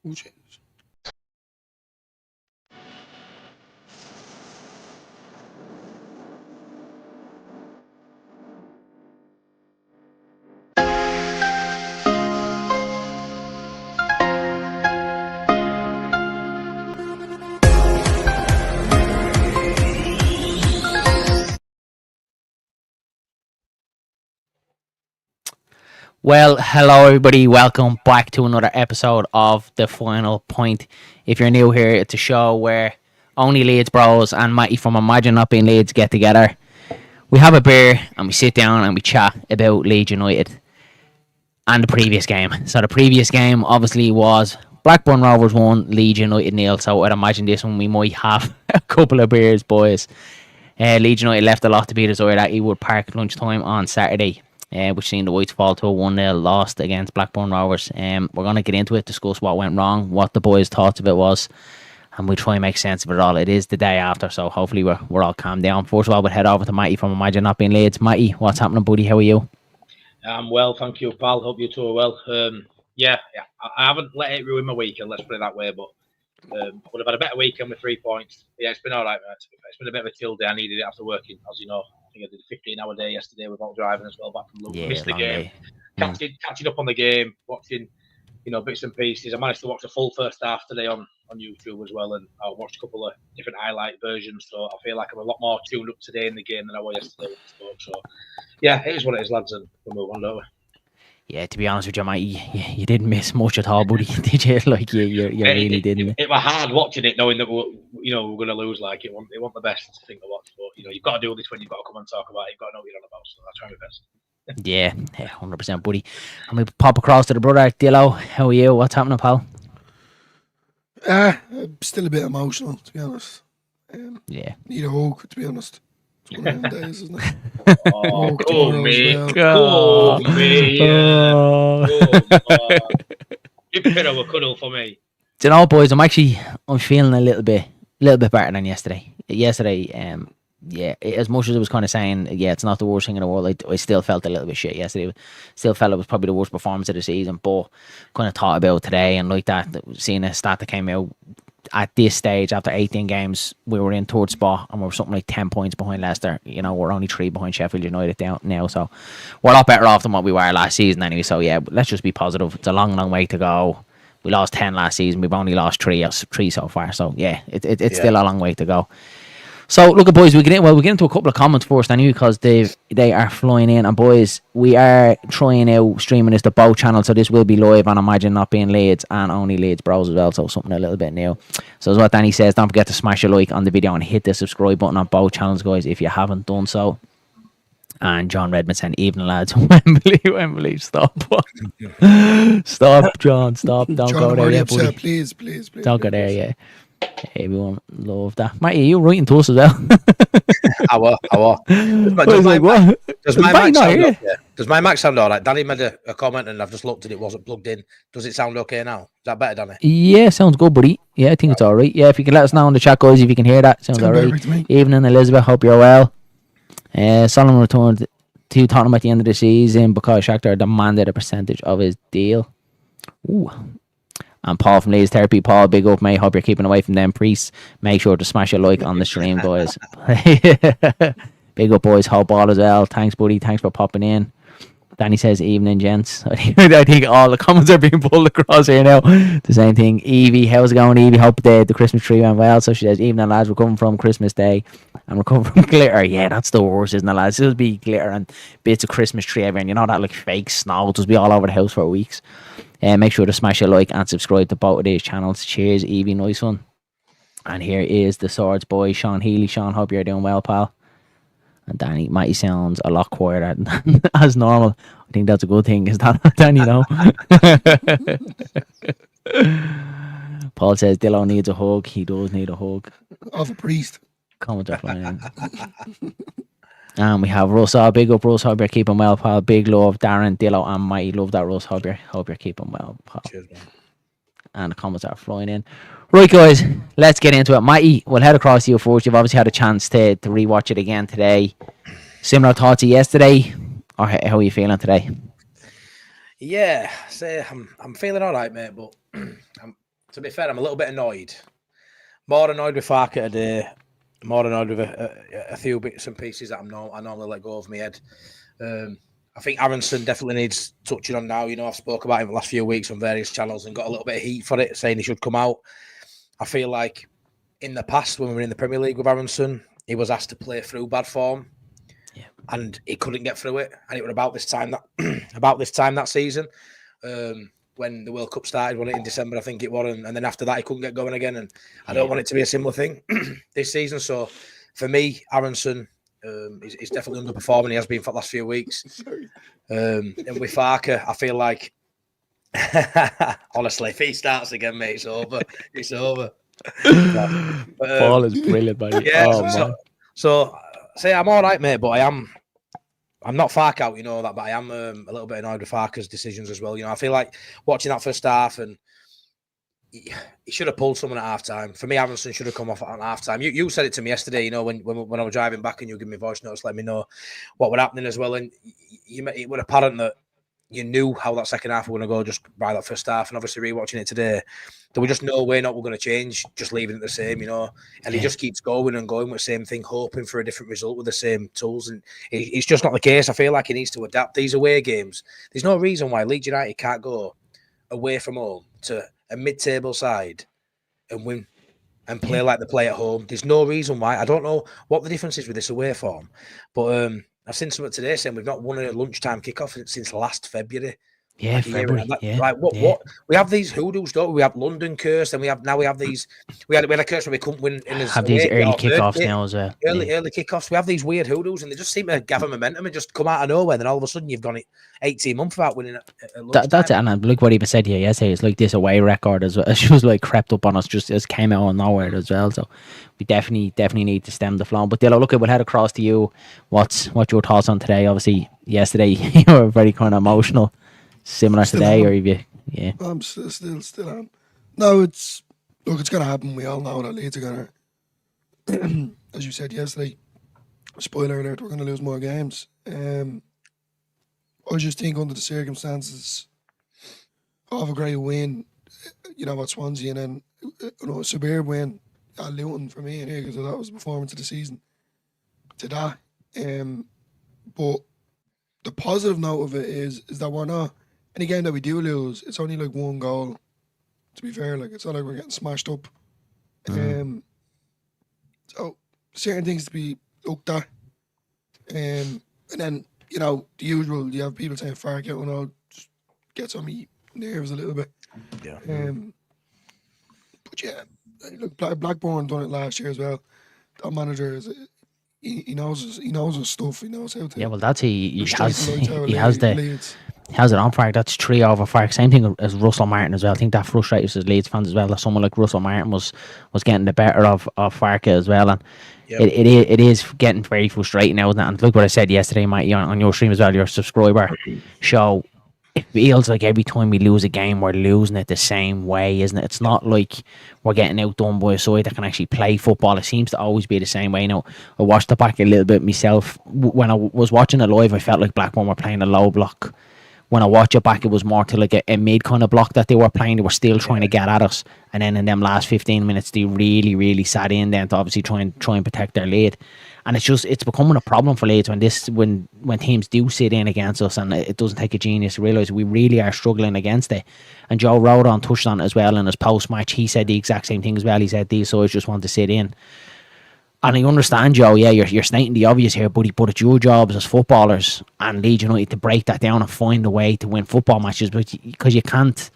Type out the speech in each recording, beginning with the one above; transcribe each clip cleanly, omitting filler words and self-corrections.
Who changed? Well, hello everybody. Welcome back to another episode of The Final Point. If you're new here, it's a show where only Leeds bros and Matty from Imagine Not Being Leeds get together. We have a beer and we sit down and we chat about Leeds United and the previous game. So the previous game obviously was Blackburn Rovers 1, Leeds United 0. So I'd imagine this one we might have a couple of beers, boys. Leeds United left a lot to be desired at Ewood Park lunchtime on Saturday. Which seen the Whites fall to a 1-0 loss against Blackburn Rovers. We're going to get into it, discuss what went wrong, what the boys' thoughts of it was, and we'll try and make sense of it all. It is the day after, so hopefully we're all calmed down. First of all, we'll head over to Matty from Imagine Not Being Leeds. Matty, what's happening, buddy? How are you? I'm well, thank you, pal. Hope you two are well. I haven't let it ruin my weekend, let's put it that way, but I would have had a better weekend with 3 points. Yeah, it's been all right, mate. It's been a bit of a chill day. I needed it after working, as you know. I think I did a 15-hour day yesterday without driving as well, back from Luton. Missed the game. Catching up on the game, watching, bits and pieces. I managed to watch the full first half today on YouTube as well, and I watched a couple of different highlight versions, so I feel like I'm a lot more tuned up today in the game than I was yesterday when we spoke. So, yeah, it is what it is, lads, and we'll move on, don't we? Yeah, to be honest with you, mate, you didn't miss much at all, buddy. Did you? Like you really didn't. It was hard watching it, knowing that we're going to lose. Like it wasn't the best thing to watch, but you've got to do this when you've got to come and talk about it. You've got to know what you're on about. So I'll try my best. Yeah, 100%, buddy. And we pop across to the brother Dillo. How are you? What's happening, pal? Still a bit emotional, to be honest. Need a hug, to be honest. It's one of them days, isn't it? Oh, cool me. Give Pedro a cuddle for me. Do you know, boys, I'm feeling a little bit better than yesterday. As much as I was kind of saying, it's not the worst thing in the world, I still felt a little bit shit yesterday. Still felt it was probably the worst performance of the season, but kind of thought about today and like that, seeing a stat that came out at this stage after 18 games, we were in third spot and we were something like 10 points behind Leicester. We're only 3 behind Sheffield United down now, so we're a lot better off than what we were last season anyway. So yeah, let's just be positive. It's a long way to go. We lost 10 last season. We've only lost 3 so far. So yeah, it's still a long way to go. So look, boys, we get into a couple of comments first anyway, because they are flying in. And boys, we are trying out streaming this to both channels, so this will be live on Imagine Not Being Leeds and only Leeds bros as well, so something a little bit new. So as what Danny says, don't forget to smash a like on the video and hit the subscribe button on both channels, guys, if you haven't done so. And John Redmond saying, evening lads. Wembley, stop. Stop, John, stop. Don't John, go there yet, upset, buddy. Please. Don't go there yet. Everyone love that. Matty, are you writing to us as well? I will. Does my mic sound all right? Danny made a comment and I've just looked and it wasn't plugged in. Does it sound okay now? Is that better, Danny? Yeah, sounds good, buddy. Yeah, I think it's all right. Yeah, if you can let us know in the chat, guys, if you can hear that. Sounds all right. Evening, Elizabeth. Hope you're well. Solomon returned to Tottenham at the end of the season because Shakhtar demanded a percentage of his deal. Ooh. And Paul from Leeds Therapy. Paul, big up, mate. Hope you're keeping away from them priests. Make sure to smash a like on the stream, boys. Big up, boys. Hope all as well. Thanks, buddy. Thanks for popping in. Danny says, evening, gents. I think all the comments are being pulled across here now. The same thing. Evie, how's it going, Evie? Hope the Christmas tree went well. So she says, evening, lads. We're coming from Christmas Day. And we're coming from glitter. Yeah, that's the worst, isn't it, lads? It'll be glitter and bits of Christmas tree everywhere. And you know that, like, fake snow will just be all over the house for weeks. Make sure to smash a like and subscribe to both of these channels. Cheers, Evie. Nice one. And here is the Swords boy, Sean Healy. Sean, hope you're doing well, pal. And Danny, Matty sounds a lot quieter than as normal. I think that's a good thing, is that, Danny? No. Paul says Dillo needs a hug. He does need a hug. Of a priest. Comments are flying in. And we have Russ. Big up, Russ. Hope you're keeping well, pal. Big love, Darren, Dillo, and Matty. Love that, Russ. Hope you're keeping well, pal. Cheers, man. And the comments are flying in. Right, guys, let's get into it. Matty, we'll head across to you first. You've obviously had a chance to rewatch it again today. Similar thoughts to yesterday, or how are you feeling today? Yeah, I'm feeling all right, mate. But To be fair, I'm a little bit annoyed. More annoyed with Farke today. More annoyed with a few bits and pieces that I normally let go of my head. I think Aronson definitely needs touching on now. You know, I've spoke about him the last few weeks on various channels and got a little bit of heat for it, saying he should come out. I feel like in the past, when we were in the Premier League with Aronson, he was asked to play through bad form, and he couldn't get through it. And it was about this time that season, when the World Cup started, wasn't it, in December, I think it was, and then after that he couldn't get going again. And I don't want it to be a similar thing this season. So for me, Aronson is definitely underperforming. He has been for the last few weeks. And with Farke, I feel like honestly, if he starts again, mate, it's over. It's over. Paul is brilliant, buddy. Yeah. So say I'm all right, mate, but I'm not Farke out, you know that, but I am a little bit annoyed with Farke's decisions as well. You know, I feel like watching that first half, and he should have pulled someone at half time. For me, Aronson should have come off at half time. You said it to me yesterday, you know, when I was driving back and you gave me voice notes, let me know what was happening as well. And it was apparent that you knew how that second half was going to go just by that first half. And obviously, rewatching it today, there was just no way not we're going to change, just leaving it the same, you know. And he just keeps going and going with the same thing, hoping for a different result with the same tools. And it's just not the case. I feel like he needs to adapt these away games. There's no reason why Leeds United can't go away from home to a mid-table side and win and play like they play at home. There's no reason why. I don't know what the difference is with this away form, but I've seen something today saying we've not won a lunchtime kickoff since last February. Yeah, February. Like what? We have these hoodoos, don't we? We have London curse, and we have these. We had a curse where we couldn't win. Have these early kickoffs now as well. Early kickoffs. We have these weird hoodoos, and they just seem to gather momentum and just come out of nowhere. And then all of a sudden, you've gone 18 months without winning. That's it. And look what he even said here yesterday. It's like this away record as well. She was like crept up on us, just came out of nowhere as well. So we definitely need to stem the flow. But Dilo, look, we'll head across to you. What your thoughts on today? Obviously, yesterday you were very kind of emotional. Similar still today, am. Or have you? Yeah, I'm still am. No, it's going to happen. We all know that Leeds are going to, as you said yesterday. Spoiler alert: we're going to lose more games. I just think under the circumstances of a great win, you know, at Swansea, and then a superb win at Luton for me, because that was the performance of the season. To that, but the positive note of it is that we're not. Any game that we do lose, it's only like one goal. To be fair, like it's not like we're getting smashed up. So certain things to be looked at. And then, you know, the usual, you have people saying Farke out and all, just gets on me nerves a little bit. Yeah. But yeah, look, Blackburn done it last year as well. That manager is he knows his stuff. He knows how to. Yeah, well, that's he has it on Farke. That's 3 over Farke. Same thing as Russell Martin as well. I think that frustrates us Leeds fans as well, that someone like Russell Martin was getting the better of Farke as well. And it is getting very frustrating now, isn't it? And look what I said yesterday, Mike, on your stream as well, your subscriber show. It feels like every time we lose a game, we're losing it the same way, isn't it? It's not like we're getting outdone by a side that can actually play football. It seems to always be the same way. Now, I watched it back a little bit myself. When I was watching it live, I felt like Blackburn were playing a low block. When I watch it back, it was more to like a mid kind of block that they were playing. They were still trying to get at us. And then in them last 15 minutes, they really, really sat in then to obviously try and protect their lead. And it's becoming a problem for Leeds when teams do sit in against us, and it doesn't take a genius to realise we really are struggling against it. And Joe Rodon touched on it as well in his post-match. He said the exact same thing as well. He said these sides just want to sit in. And I understand, Joe, yeah, you're stating the obvious here, buddy, but it's your jobs as footballers and Leeds United to break that down and find a way to win football matches, because you can't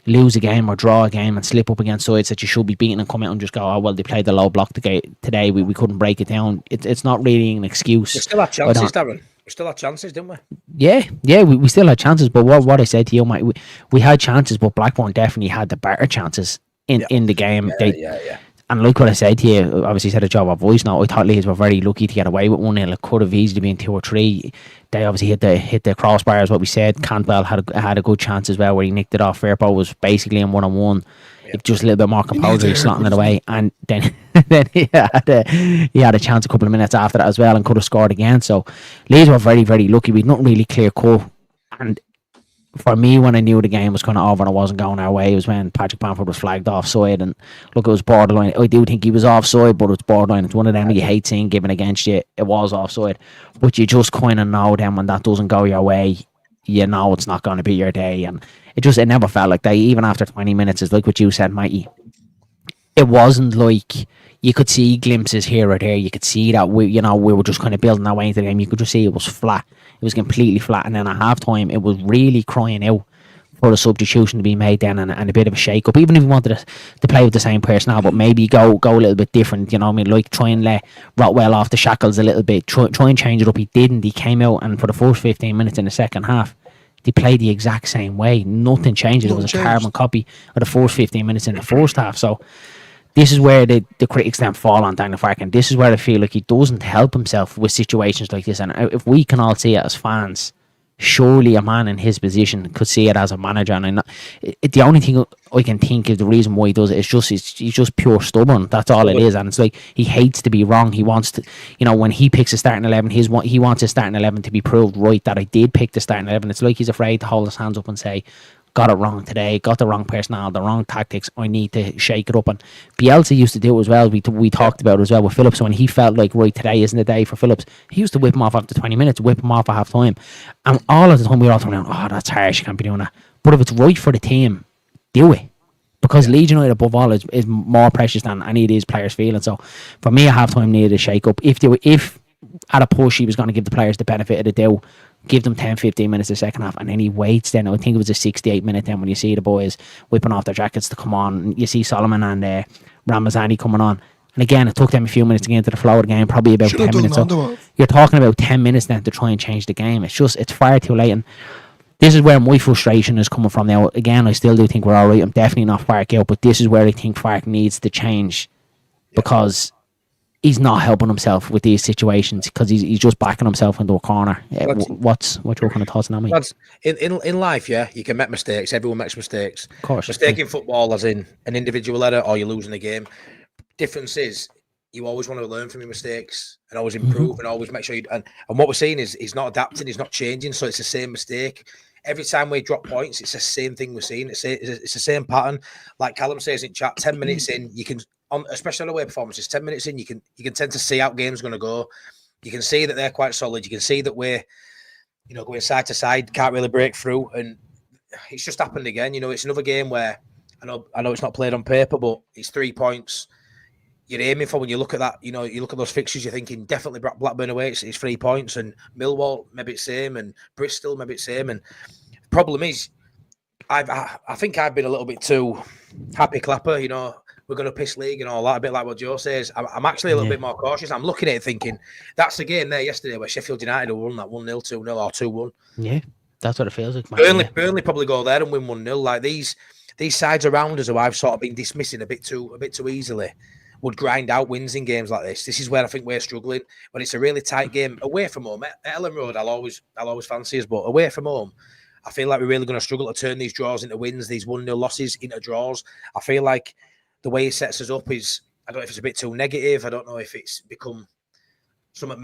lose a game or draw a game and slip up against sides that you should be beating and come out and just go, oh, well, they played the low block today, we couldn't break it down. It's not really an excuse. We still had chances, Darren. We still had chances, didn't we? Yeah, we still had chances, but what I said to you, mate, we had chances, but Blackburn definitely had the better chances in the game. Yeah. And like what I said to you, obviously said a job of voice now. I thought Leeds were very lucky to get away with 1-0. It could have easily been 2 or 3. They obviously hit the crossbar, as what we said. Cantwell had a good chance as well where he nicked it off. Firpo was basically in 1-on-1. Yep. Just a little bit more composure, slotting it away. And then he had a chance a couple of minutes after that as well and could have scored again. So Leeds were very, very lucky. We'd not really clear cut. And for me, when I knew the game was kind of over and it wasn't going our way, it was when Patrick Bamford was flagged offside. And look, it was borderline. I do think he was offside, but it's borderline. It's one of them you hate seeing given against you. It was offside, but you just kind of know then when that doesn't go your way, you know it's not going to be your day. And it never felt like that. Even after 20 minutes, it's like what you said, Mikey. It wasn't like you could see glimpses here or there. You could see that we were just kind of building our way into the game. You could just see it was flat. It was completely flat. And then at half time, it was really crying out for a substitution to be made then and a bit of a shake up. Even if you wanted to play with the same personnel, but maybe go a little bit different. You know what I mean? Like try and let Rotwell off the shackles a little bit. Try and change it up. He didn't. He came out and for the first 15 minutes in the second half, they played the exact same way. Nothing changed. It was a carbon copy of the first 15 minutes in the first half. So this is where the critics then fall on Daniel Farke, and this is where I feel like he doesn't help himself with situations like this. And if we can all see it as fans, surely a man in his position could see it as a manager. And the only thing I can think is the reason why he does it is he's just pure stubborn. That's all it is. And it's like he hates to be wrong. He wants to, when he picks a starting 11, he wants his starting 11 to be proved right that I did pick the starting 11. It's like he's afraid to hold his hands up and say, got it wrong today, got the wrong personnel, the wrong tactics, I need to shake it up. And Bielsa used to do it as well. We talked about it as well with Phillips. When he felt like, right, today isn't the day for Phillips, he used to whip him off after 20 minutes, whip him off at half time. And all of the time we were all thinking, oh, that's harsh, you can't be doing that. But if it's right for the team, do it. Because Leeds United above all is more precious than any of these players feeling. So for me, at half time needed a shake up. If at a push he was going to give the players the benefit of the doubt, give them 10-15 minutes the second half, and then he waits. Then I think it was a 68-minute then when you see the boys whipping off their jackets to come on. You see Solomon and Ramazani coming on, and again it took them a few minutes to get into the flow of the game, probably about 10 minutes. So you're talking about 10 minutes then to try and change the game. It's far too late. And this is where my frustration is coming from now. Again, I still do think we're alright. I'm definitely not Farke out, but this is where I think Farke needs to change, because he's not helping himself with these situations, because he's just backing himself into a corner. What's your kind of thoughts on that, mate? In life, you can make mistakes. Everyone makes mistakes. Of course. Mistake in football, as in an individual error, or you're losing the game. Difference is you always want to learn from your mistakes and always improve and always make sure you. And what we're seeing is he's not adapting, he's not changing, so it's the same mistake. Every time we drop points, it's the same thing we're seeing. It's the same pattern. Like Callum says in chat, 10 minutes in, you can, especially on away performances, 10 minutes in, you can tend to see how games going to go. You can see that they're quite solid. You can see that we're, going side to side, can't really break through. And it's just happened again. It's another game where I know it's not played on paper, but it's 3 points you're aiming for. When you look at that, you look at those fixtures, you're thinking definitely Blackburn away, it's 3 points, and Millwall maybe it's same, and Bristol maybe it's same. And the problem is, I think I've been a little bit too happy clapper. We're going to piss league and all that, a bit like what Joe says. I'm actually a little bit more cautious. I'm looking at it thinking, that's the game there yesterday where Sheffield United won that 1-0, 2-0 or 2-1. Yeah, that's what it feels like. Burnley probably go there and win 1-0. Like these sides around us who I've sort of been dismissing a bit too easily would grind out wins in games like this. This is where I think we're struggling. When it's a really tight game away from home, at Ellen Road, I'll always fancy us, but away from home, I feel like we're really going to struggle to turn these draws into wins, these 1-0 losses into draws. I feel like the way he sets us up is, I don't know if it's a bit too negative. I don't know if it's become something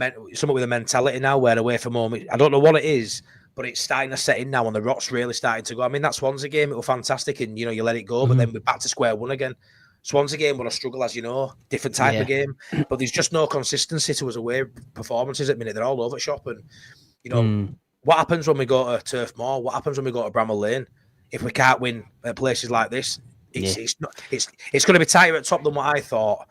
with a mentality now where away from home, I don't know what it is, but it's starting to set in now and the rot's really starting to go. I mean, that Swansea game, it was fantastic and, you let it go, but then we're back to square one again. Swansea game will struggle, as you know, different type of game, but there's just no consistency to us away performances at the minute. They're all over shop. And, what happens when we go to Turf Moor? What happens when we go to Bramall Lane? If we can't win at places like this, it's going to be tighter at top than what I thought.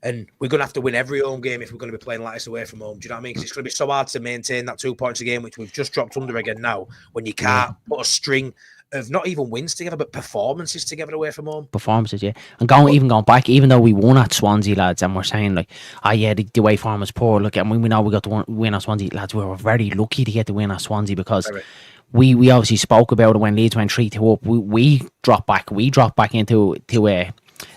And we're going to have to win every home game if we're going to be playing like this away from home. Do you know what I mean? Because it's going to be so hard to maintain that 2 points a game, which we've just dropped under again now, when you can't put a string of not even wins together, but performances together away from home. Performances, yeah. And going back, even though we won at Swansea, lads, and we're saying like, the way form was poor. Look, and we know we got the win at Swansea, lads. We were very lucky to get the win at Swansea, because we obviously spoke about it when Leeds went 3-2 up. We dropped back. We dropped back into a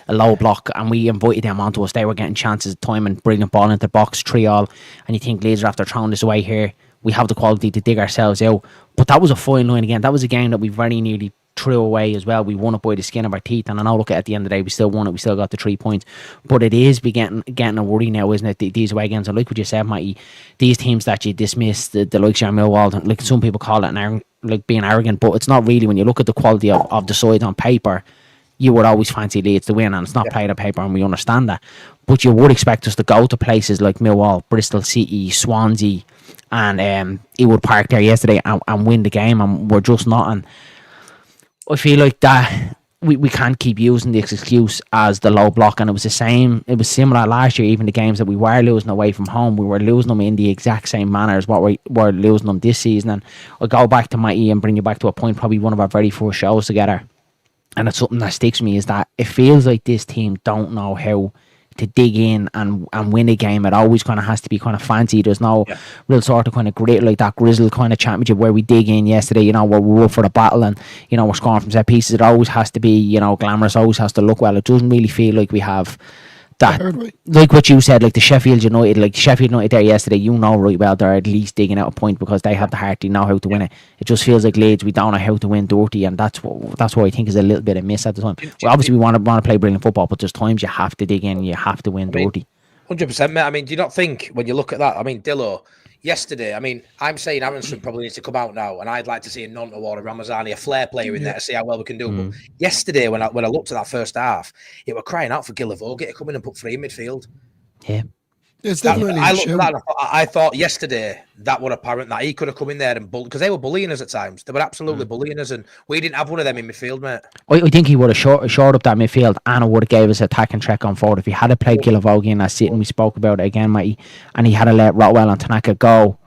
low block, and we invited them onto us. They were getting chances of time and bringing the ball into the box 3-3. And you think Leeds are after throwing this away here. We have the quality to dig ourselves out. But that was a fine line again. That was a game that we very nearly threw away as well. We won it by the skin of our teeth. And I know, look, at the end of the day, we still won it. We still got the 3 points. But it is getting a worry now, isn't it? These away games. I like what you said, Matty. These teams that you dismiss, the likes of Millwall, like some people call it an like being arrogant, but it's not really. When you look at the quality of the side on paper, you would always fancy Leeds to win, and it's not played on paper, and we understand that. But you would expect us to go to places like Millwall, Bristol City, Swansea, and Ewood Park there yesterday and win the game, and we're just not. And I feel like that we can't keep using this excuse as the low block, and it was the same. It was similar last year. Even the games that we were losing away from home, we were losing them in the exact same manner as what we were losing them this season. And I'll go back to my E and bring you back to a point, probably one of our very first shows together. And it's something that sticks with me, is that it feels like this team don't know how to dig in and win a game. It always kind of has to be kind of fancy. There's no real sort of kind of grit, like that Grizzle kind of championship where we dig in yesterday, you know, we're up for the battle and, you know, we're scoring from set pieces. It always has to be, you know, glamorous, always has to look well. It doesn't really feel like we have that, like what you said, like the Sheffield United there yesterday, you know right well they're at least digging out a point because they have the heart, they know how to win it. It just feels like Leeds, we don't know how to win dirty, and that's what I think is a little bit of miss at the time. Well, obviously we want to play brilliant football, but there's times you have to dig in, you have to win dirty. 100%, mate. I mean, do you not think when you look at that? I mean, Dillo, yesterday, I mean, I'm saying Aronson probably needs to come out now, and I'd like to see a Nonto or a Ramazani, a flair player in there to see how well we can do. But yesterday, when I looked at that first half, it were crying out for Gillavogie to come in and put 3 in midfield. Yeah. It's definitely I looked at that and I thought yesterday that were apparent that he could have come in there and because they were bullying us at times. They were absolutely bullying us, and we didn't have one of them in midfield, mate. I think he would have short up that midfield, and it would have gave us attacking track on forward if he had played Gillavogie in that sit, and we spoke about it again, Matty, and he had to let Rotwell and Tanaka go.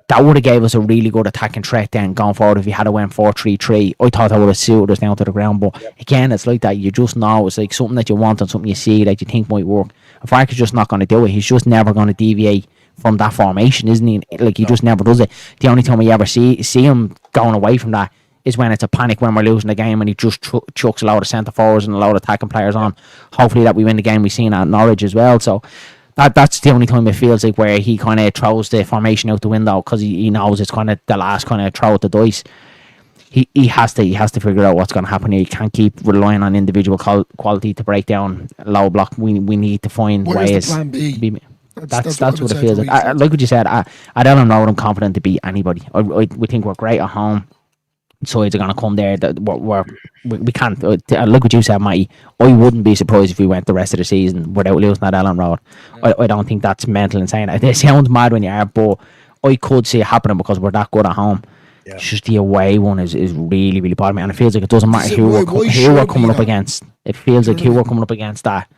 That would have gave us a really good attacking threat then going forward if he had went 4-3-3. I thought that would have suited us down to the ground, but again, it's like that. You just know it's like something that you want and something you see that you think might work. If Fark is just not going to do it, he's just never going to deviate from that formation, isn't he? Like he just never does it. The only time we ever see him going away from that is when it's a panic when we're losing the game and he just chucks a load of centre forwards and a load of attacking players on. Hopefully that we win the game. We've seen that at Norwich as well. So that's the only time it feels like where he kind of throws the formation out the window because he knows it's kind of the last kind of throw at the dice. He has to figure out what's going to happen here. He can't keep relying on individual quality to break down low block. We need to find ways. The plan B? That's what it feels like. Like what you said, I don't know. I'm confident to beat anybody. We think we're great at home. Sides are going to come there. That we can't. Look what you said, Matty. I wouldn't be surprised if we went the rest of the season without losing at Ellen Road. I don't think that's mental insane. It sounds mad when you are, but I could see it happening because we're that good at home. Yeah. It's just the away one is really, really bothering me, and it feels like it doesn't matter who we're coming up against. It feels like who we're coming up against that.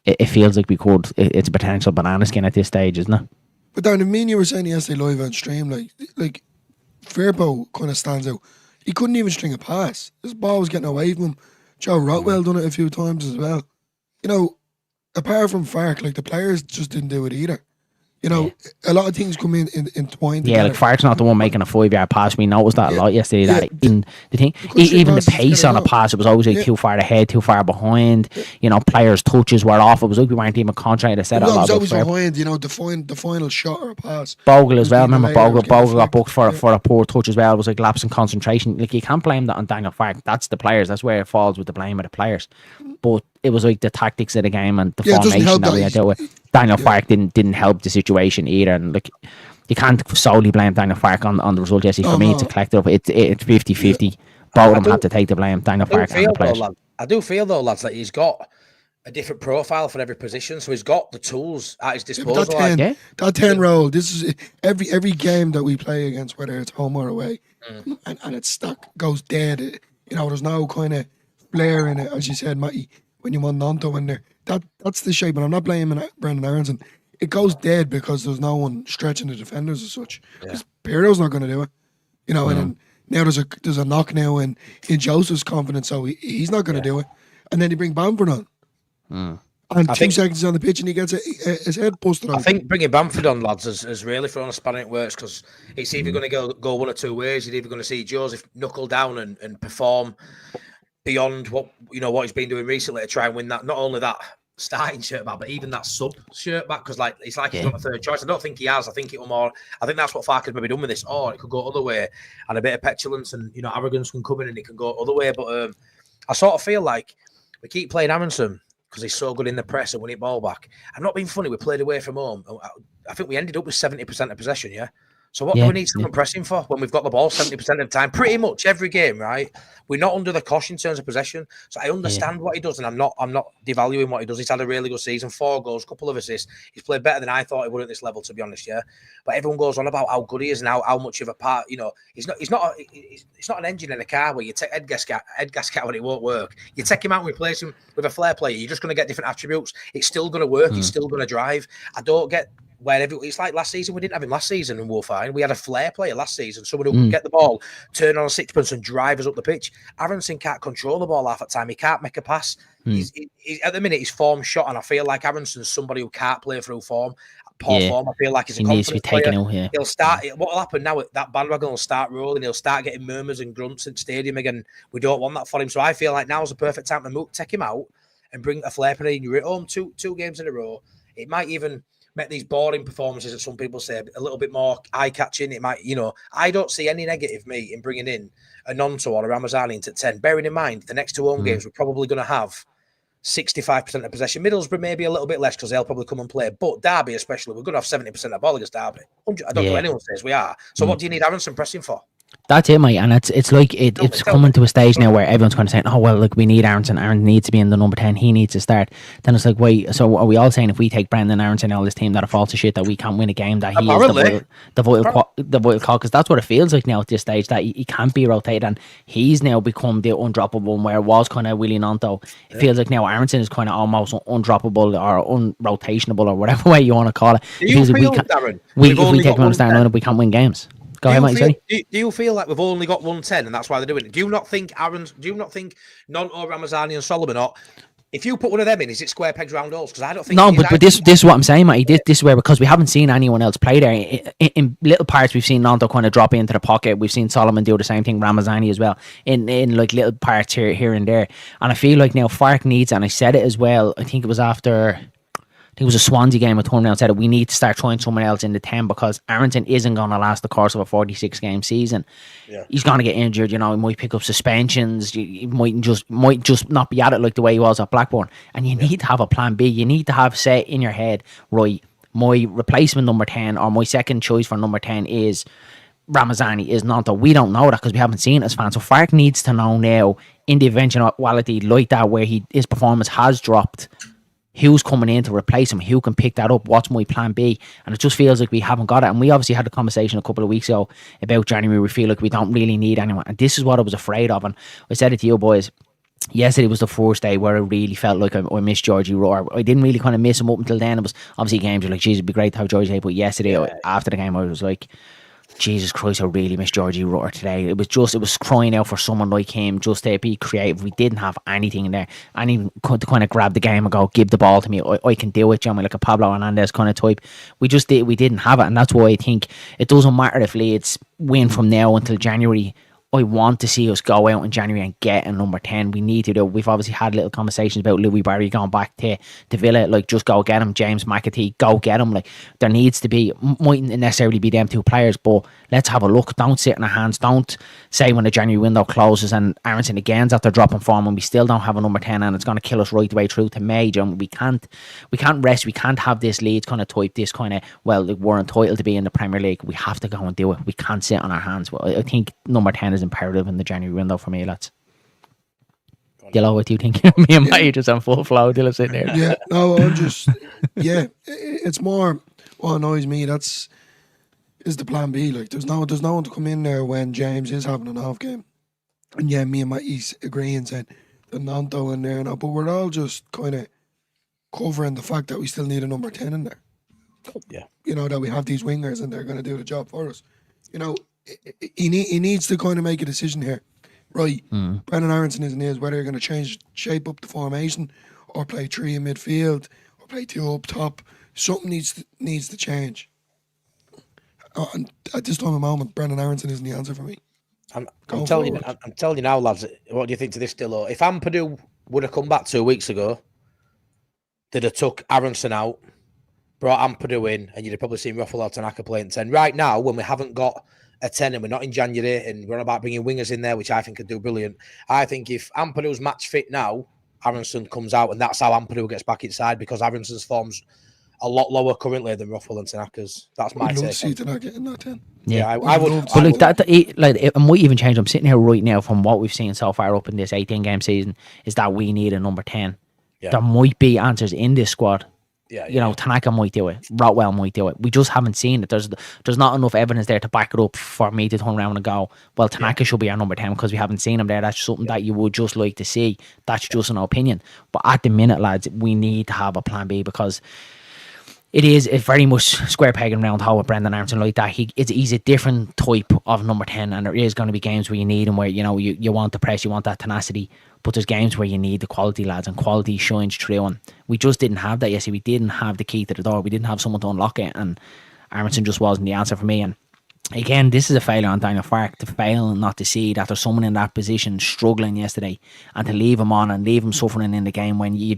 It feels like we could. It's a potential banana skin at this stage, isn't it? But Dan, I mean, you were saying yesterday live on stream, like Fairbow kind of stands out. He couldn't even string a pass. This ball was getting away from him. Joe Rotwell done it a few times as well. You know, apart from Fark, like the players just didn't do it either. You know, a lot of things come in entwined together. Like Fark's not the one making a 5-yard pass. We noticed that a lot yesterday. That in the thing, even the pace on a pass, it was always like too far ahead, too far behind. You know, players' touches were off. It was like we weren't even concentrating to set it. It was always behind. You know, the final shot or a pass. Bogle as well. Remember Bogle got booked for a poor touch as well. It was like lapse in concentration. Like you can't blame that on Daniel Fark. That's the players. That's where it falls with the blame of the players. But it was like the tactics of the game and the formation that we had to do with. Daniel Fark didn't help the situation either, and like you can't solely blame Daniel Fark on the result. Yes, for me it's a collective. It's 50-50. Both of them have to take the blame. Daniel Fark and the players. I do feel though, lads, that he's got a different profile for every position, so he's got the tools at his disposal. That 10 role. This is every game that we play against, whether it's home or away, and it's stuck goes dead. You know, there's no kind of flair in it, as you said, Matty. When you want Nonto in there, that's the shape. And I'm not blaming Brendan Aronson. It goes dead because there's no one stretching the defenders as such. Because Pirlo's not going to do it, you know. And then now there's a knock now in Joseph's confidence, so he's not going to do it. And then you bring Bamford on, and 2 seconds on the pitch, and he gets his head busted on. I think bringing Bamford on, lads, has really thrown a spanner in works because it's either going to go one or two ways. You're either going to see Joseph knuckle down and perform beyond what he's been doing recently to try and win that, not only that starting shirt back, but even that sub shirt back, because he's got a third choice. I don't think he has. I think that's what Fark has maybe done with this. Or it could go other way, and a bit of petulance and arrogance can come in and it can go other way. But I sort of feel like we keep playing Aronson because he's so good in the press and winning ball back. I'm not being funny. We played away from home. I think we ended up with 70% of possession. Yeah. So what do we need someone pressing for when we've got the ball 70% of the time? Pretty much every game, right? We're not under the cosh in terms of possession. So I understand what he does, and I'm not devaluing what he does. He's had a really good season, 4 goals, couple of assists. He's played better than I thought he would at this level, to be honest, yeah. But everyone goes on about how good he is and how much of a part, you know, he's not an engine in a car where you take head gasket out and it won't work. You take him out and replace him with a flair player, you're just going to get different attributes. It's still going to work. It's still going to drive. I don't get it's like last season. We didn't have him last season and we were fine. We had a flair player last season, someone who could get the ball, turn on a sixpence and drive us up the pitch. Aronson can't control the ball half the time. He can't make a pass. He's at the minute his form's shot, and I feel like Aronson's somebody who can't play through form. Poor form. I feel like he's a confidence needs to be taken player. out. He'll start. What will happen now? That bandwagon will start rolling. He'll start getting murmurs and grunts in the stadium again. We don't want that for him. So I feel like now's the perfect time to take him out and bring a flair player in. You're at home two games in a row. It might even make these boring performances that some people say a little bit more eye-catching. It might, you know, I don't see any negative, in bringing in a Nonto or a Ramazani into 10. Bearing in mind, the next 2 home games, we're probably going to have 65% of possession. Middlesbrough maybe a little bit less because they'll probably come and play. But Derby especially, we're going to have 70% of the ball against Derby. I don't know what anyone says we are. So what do you need Aronson pressing for? That's it, mate. And it's like it's coming to a stage now where everyone's kind of saying, oh, well, look, we need Aronson. Aaron needs to be in the number 10. He needs to start. Then it's like, wait, so are we all saying if we take Brendan Aronson out of this team that are false shit that we can't win a game, that he is the vital call? Because that's what it feels like now at this stage, that he can't be rotated, and he's now become the undroppable one, where it was kind of Willie Nonto. It feels like now Aronson is kind of almost undroppable or unrotationable or whatever way you want to call it. Do you feel, Darren, if we take him on the starting lineup, we can't win games. Go ahead, mate. Sorry. Do you feel like we've only got 110 and that's why they're doing it? Do you not think Nonto, Ramazani and Solomon are? If you put one of them in, is it square pegs round holes? Because I don't think. No, but this is what I'm saying, mate. This is where, because we haven't seen anyone else play there. In little parts, we've seen Nonto kind of drop into the pocket. We've seen Solomon do the same thing, Ramazani as well, in like little parts here and there. And I feel like now Fark needs, and I said it as well, I think it was after, it was a Swansea game. I turned around and said we need to start trying someone else in the 10 because Aronson isn't going to last the course of a 46 game season. Yeah. He's going to get injured. You know, he might pick up suspensions. He might just not be at it like the way he was at Blackburn. And you need to have a plan B. You need to have set in your head, right, my replacement number 10 or my second choice for number 10 is Ramazani, is Nonto. We don't know that because we haven't seen it as fans. So Fark needs to know now in the eventuality like that where his performance has dropped, who's coming in to replace him, who can pick that up, what's my plan B. And it just feels like we haven't got it. And we obviously had a conversation a couple of weeks ago about January. We feel like we don't really need anyone, and this is what I was afraid of. And I said it to you boys, yesterday was the first day where I really felt like I missed Georgie Roar. I didn't really kind of miss him up until then. It was obviously games were like, geez, it'd be great to have Georgie, but yesterday after the game I was like, Jesus Christ, I really miss Georgie Rutter today. It was crying out for someone like him just to be creative. We didn't have anything in there. And even to kind of grab the game and go, give the ball to me. I can do it, you know, like a Pablo Hernandez kind of type. We didn't have it. And that's why I think it doesn't matter if Leeds win from now until January. I want to see us go out in January and get a number 10. We need to do. We've obviously had little conversations about Louis Barry going back to Villa. Like, just go get him. James McAtee, go get him. Like, there needs to be, mightn't necessarily be them 2 players, but let's have a look. Don't sit in our hands. Don't say when the January window closes and Aronson again's after dropping form and we still don't have a number 10 and it's going to kill us right the way through to May. John. We can't rest. We can't have this Leeds kind of type, this kind of, well, we're entitled to be in the Premier League. We have to go and do it. We can't sit on our hands. Well, I think number 10 is imperative in the January window for me, lads. Dilo, what do you think? Me and Mike just on full flow. Dilo sitting there. Yeah, no, I'm just, it's more what annoys me. Is the plan B. Like, there's no one to come in there when James is having an off game, and me and Mike agree and saying the Nonto in there now, but we're all just kind of covering the fact that we still need a number 10 in there. Yeah, you know, that we have these wingers and they're going to do the job for us. You know, he needs to kind of make a decision here, right? Brendan Aronson isn't his, whether you're going to shape up the formation or play 3 in midfield or play 2 up top. Something needs to change. And at this time of moment, Brendan Aronson isn't the answer for me. I'm telling you now, lads. What do you think to this, Dilo? If Ampadu would have come back 2 weeks ago, they'd have took Aronson out, brought Ampadu in, and you'd have probably seen Rafael Tanaka playing 10. Right now, when we haven't got a 10 and we're not in January and we're on about bringing wingers in there, which I think could do brilliant, I think if Ampadu's match fit now, Aronson comes out and that's how Ampadu gets back inside, because Aronson's form's a lot lower currently than Rothwell and Tanaka's. That's my I'd love to take. see Tanaka getting that 10. Yeah, I I'd would. love to But see like it might even change. I'm sitting here right now from what we've seen so far up in this 18 game season is that we need a number 10. Yeah. There might be answers in this squad. Yeah, You know, Tanaka might do it. Rotwell might do it. We just haven't seen it. There's not enough evidence there to back it up for me to turn around and go, well, Tanaka should be our number 10 because we haven't seen him there. That's something that you would just like to see. That's just an opinion. But at the minute, lads, we need to have a plan B because it's very much square peg and round hole with Brendan Armstrong like that. He's a different type of number 10, and there is going to be games where you need him, where you want the press, you want that tenacity, but there's games where you need the quality, lads, and quality shines through, and we just didn't have that yesterday. We didn't have the key to the door. We didn't have someone to unlock it, and Armstrong just wasn't the answer for me. And again, this is a failure on Daniel Farke to fail and not to see that there's someone in that position struggling yesterday, and to leave him on and leave him suffering in the game when you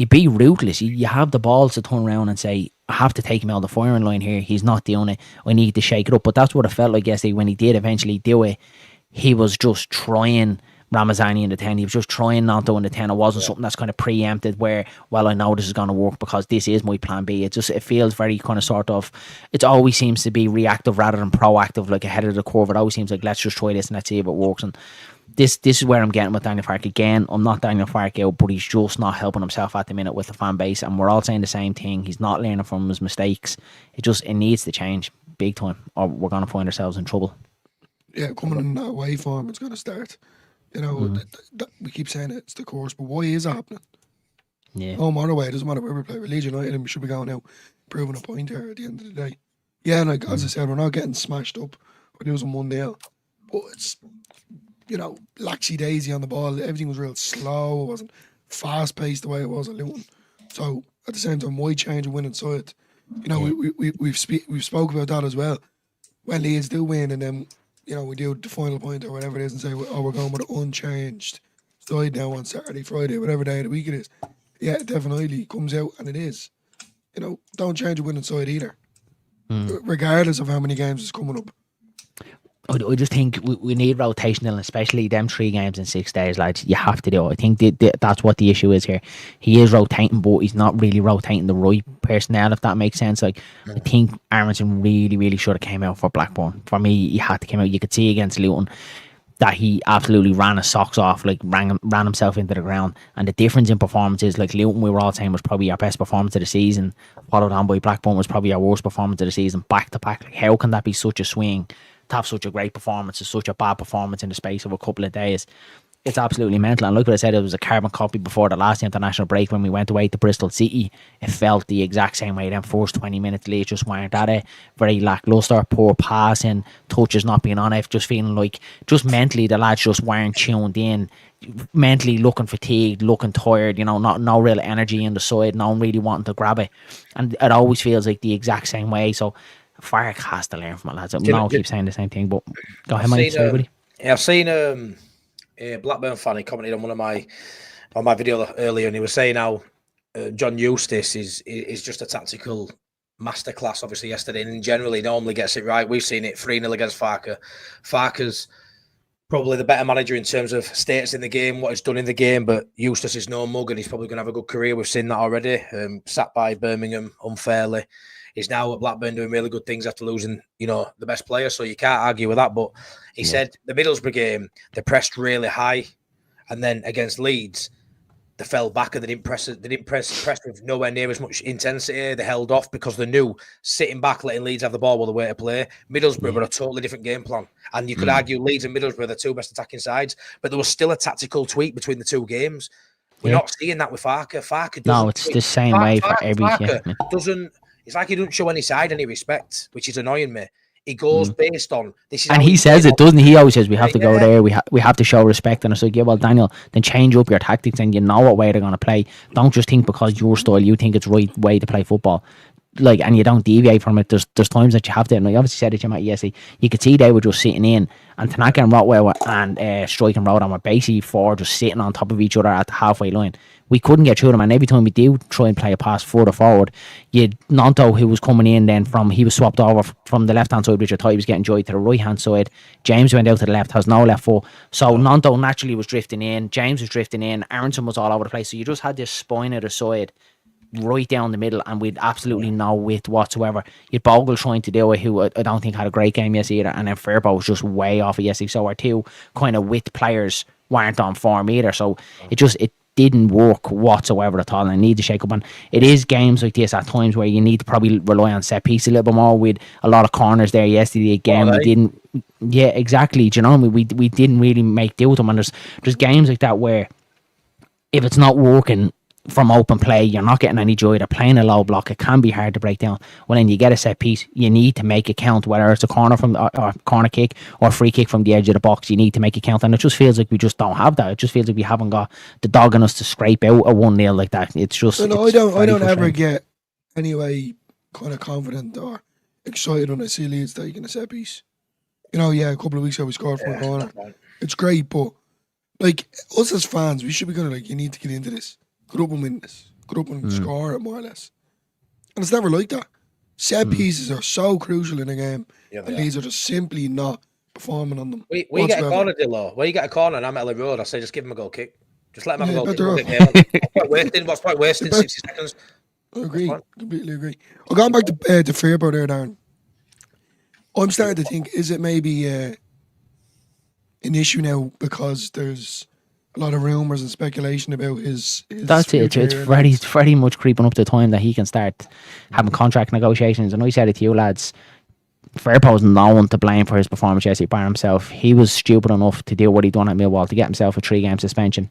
be ruthless. You have the balls to turn around and say, I have to take him out of the firing line here. He's not doing it. I need to shake it up. But that's what it felt like yesterday when he did eventually do it. He was just trying Ramazani in the 10. He was just trying not doing the 10. It wasn't something that's kind of preempted where, well, I know this is going to work because this is my plan B. It feels very kind of sort of, it always seems to be reactive rather than proactive, like ahead of the curve. It always seems like, let's just try this and let's see if it works. And this is where I'm getting with Daniel Farke. Again, I'm not Daniel Farke out, but he's just not helping himself at the minute with the fan base. And we're all saying the same thing. He's not learning from his mistakes. It needs to change big time, or we're going to find ourselves in trouble. Yeah, coming in that way form, it's going to start. You know, we keep saying it's the course, but why is it happening? Yeah. No matter way, it doesn't matter where we play with Leeds United, and we should be going out proving a point here at the end of the day. Yeah, and like, as I said, we're not getting smashed up. We're losing 1-0, but it's, you know, laxy daisy on the ball. Everything was real slow. It wasn't fast paced the way it was at Luton. So at the same time, why change and win inside? You know, we've spoke about that as well. When Leeds do win, and then, you know, we do the final point or whatever it is and say, oh, we're going with an unchanged side now on Saturday, Friday, whatever day of the week it is. Yeah, it definitely comes out, and it is. You know, don't change a winning side either, regardless of how many games is coming up. I just think we need rotational, especially them 3 games in 6 days, lads. You have to do it. I think that's what the issue is here. He is rotating, but he's not really rotating the right personnel, if that makes sense. Like, I think Armstrong really, really should have came out for Blackburn. For me, he had to come out. You could see against Luton that he absolutely ran his socks off, like ran himself into the ground. And the difference in performances, like Luton, we were all saying was probably our best performance of the season, followed on by Blackburn was probably our worst performance of the season, back to back. Like, how can that be such a swing? To have such a great performance and such a bad performance in the space of a couple of days, it's absolutely mental. And look what I said, it was a carbon copy before the last international break when we went away to Bristol City. It felt the exact same way. Then first 20 minutes late just weren't at it. Very lacklustre, poor passing, touches not being on it, just feeling like, just mentally the lads just weren't tuned in, mentally looking fatigued, looking tired, you know, no real energy in the side, no one really wanting to grab it. And it always feels like the exact same way. So Farke has to learn from it, lads. I keep saying the same thing, but go ahead, mate. I've seen a Blackburn fan. He commented on my video earlier, and he was saying how John Eustace is just a tactical masterclass. Obviously, yesterday, and generally he normally gets it right. We've seen it 3-0 against Farke. Farke's probably the better manager in terms of status in the game, what he's done in the game, but Eustace is no mug, and he's probably going to have a good career. We've seen that already. Sat by Birmingham unfairly. He's now at Blackburn doing really good things after losing, you know, the best player, so you can't argue with that. But he said the Middlesbrough game, they pressed really high, and then against Leeds, they fell back and they didn't press with nowhere near as much intensity. They held off because they knew sitting back, letting Leeds have the ball were the way to play. Middlesbrough were a totally different game plan. And you could argue Leeds and Middlesbrough are the 2 best attacking sides, but there was still a tactical tweak between the 2 games. We're not seeing that with Farke. Farke doesn't. No, it's the same way for every game. It's like he doesn't show any side, any respect, which is annoying me. He goes based on this. And he says it, doesn't he? He always says we have to go there. We have to show respect. And I said, yeah, well, Daniel, then change up your tactics and you know what way they're going to play. Don't just think because your style, you think it's right way to play football. Like, and you don't deviate from it. There's times that you have to. And I obviously said it to Matt yesterday. You could see they were just sitting in, and Tanaka and Rotwell and Strike and Rodan were basically 4 just sitting on top of each other at the halfway line. We couldn't get through them, and every time we do try and play a pass further forward, Nanto, who was coming in then he was swapped over from the left hand side, which I thought he was getting joy to the right hand side. James went out to the left, has no left foot. So Nanto naturally was drifting in, James was drifting in, Aronson was all over the place. So you just had this spine at the side right down the middle, and with absolutely no width whatsoever. You'd Bogle trying to do it, who I don't think had a great game yesterday either, and then Fairbaugh was just way off it yesterday. So our two kind of width players weren't on form either. So it didn't work whatsoever at all, and I need to shake up. And it is games like this at times where you need to probably rely on set piece a little bit more. With a lot of corners there yesterday again, we didn't. Yeah, exactly. Do you know what I mean? We didn't really make do with them, and there's games like that where if it's not working from open play, you're not getting any joy. They're playing a low block. It can be hard to break down. Well, then you get a set piece. You need to make it count, whether it's a corner from or corner kick or free kick from the edge of the box. You need to make it count, and it just feels like we just don't have that. It just feels like we haven't got the dog in us to scrape out a 1-0 like that. It's just. No, I don't ever get anyway kind of confident or excited when I see Leeds taking a set piece. You know, a couple of weeks ago we scored from a corner. It's great, but like us as fans, we should be kind of like, you need to get into this. Go up and win this. Go up and score it, more or less. And it's never like that. Set pieces are so crucial in a game. Yeah, and Leeds are just simply not performing on them. We get a corner, Dillo. When you get a corner and I'm at the road, I say just give him a goal kick. Just let him have a goal kick. What's point wasting 60 seconds? I agree. Completely agree. Well, going back to Fairbaugh there, Darren. I'm starting to think, is it maybe an issue now because there's a lot of rumours and speculation about his That's it. It's very much creeping up to the time that he can start having contract negotiations. And I said it to you lads, Fairpaugh's no one to blame for his performance yesterday by himself. He was stupid enough to do what he done at Millwall to get himself a 3-game suspension.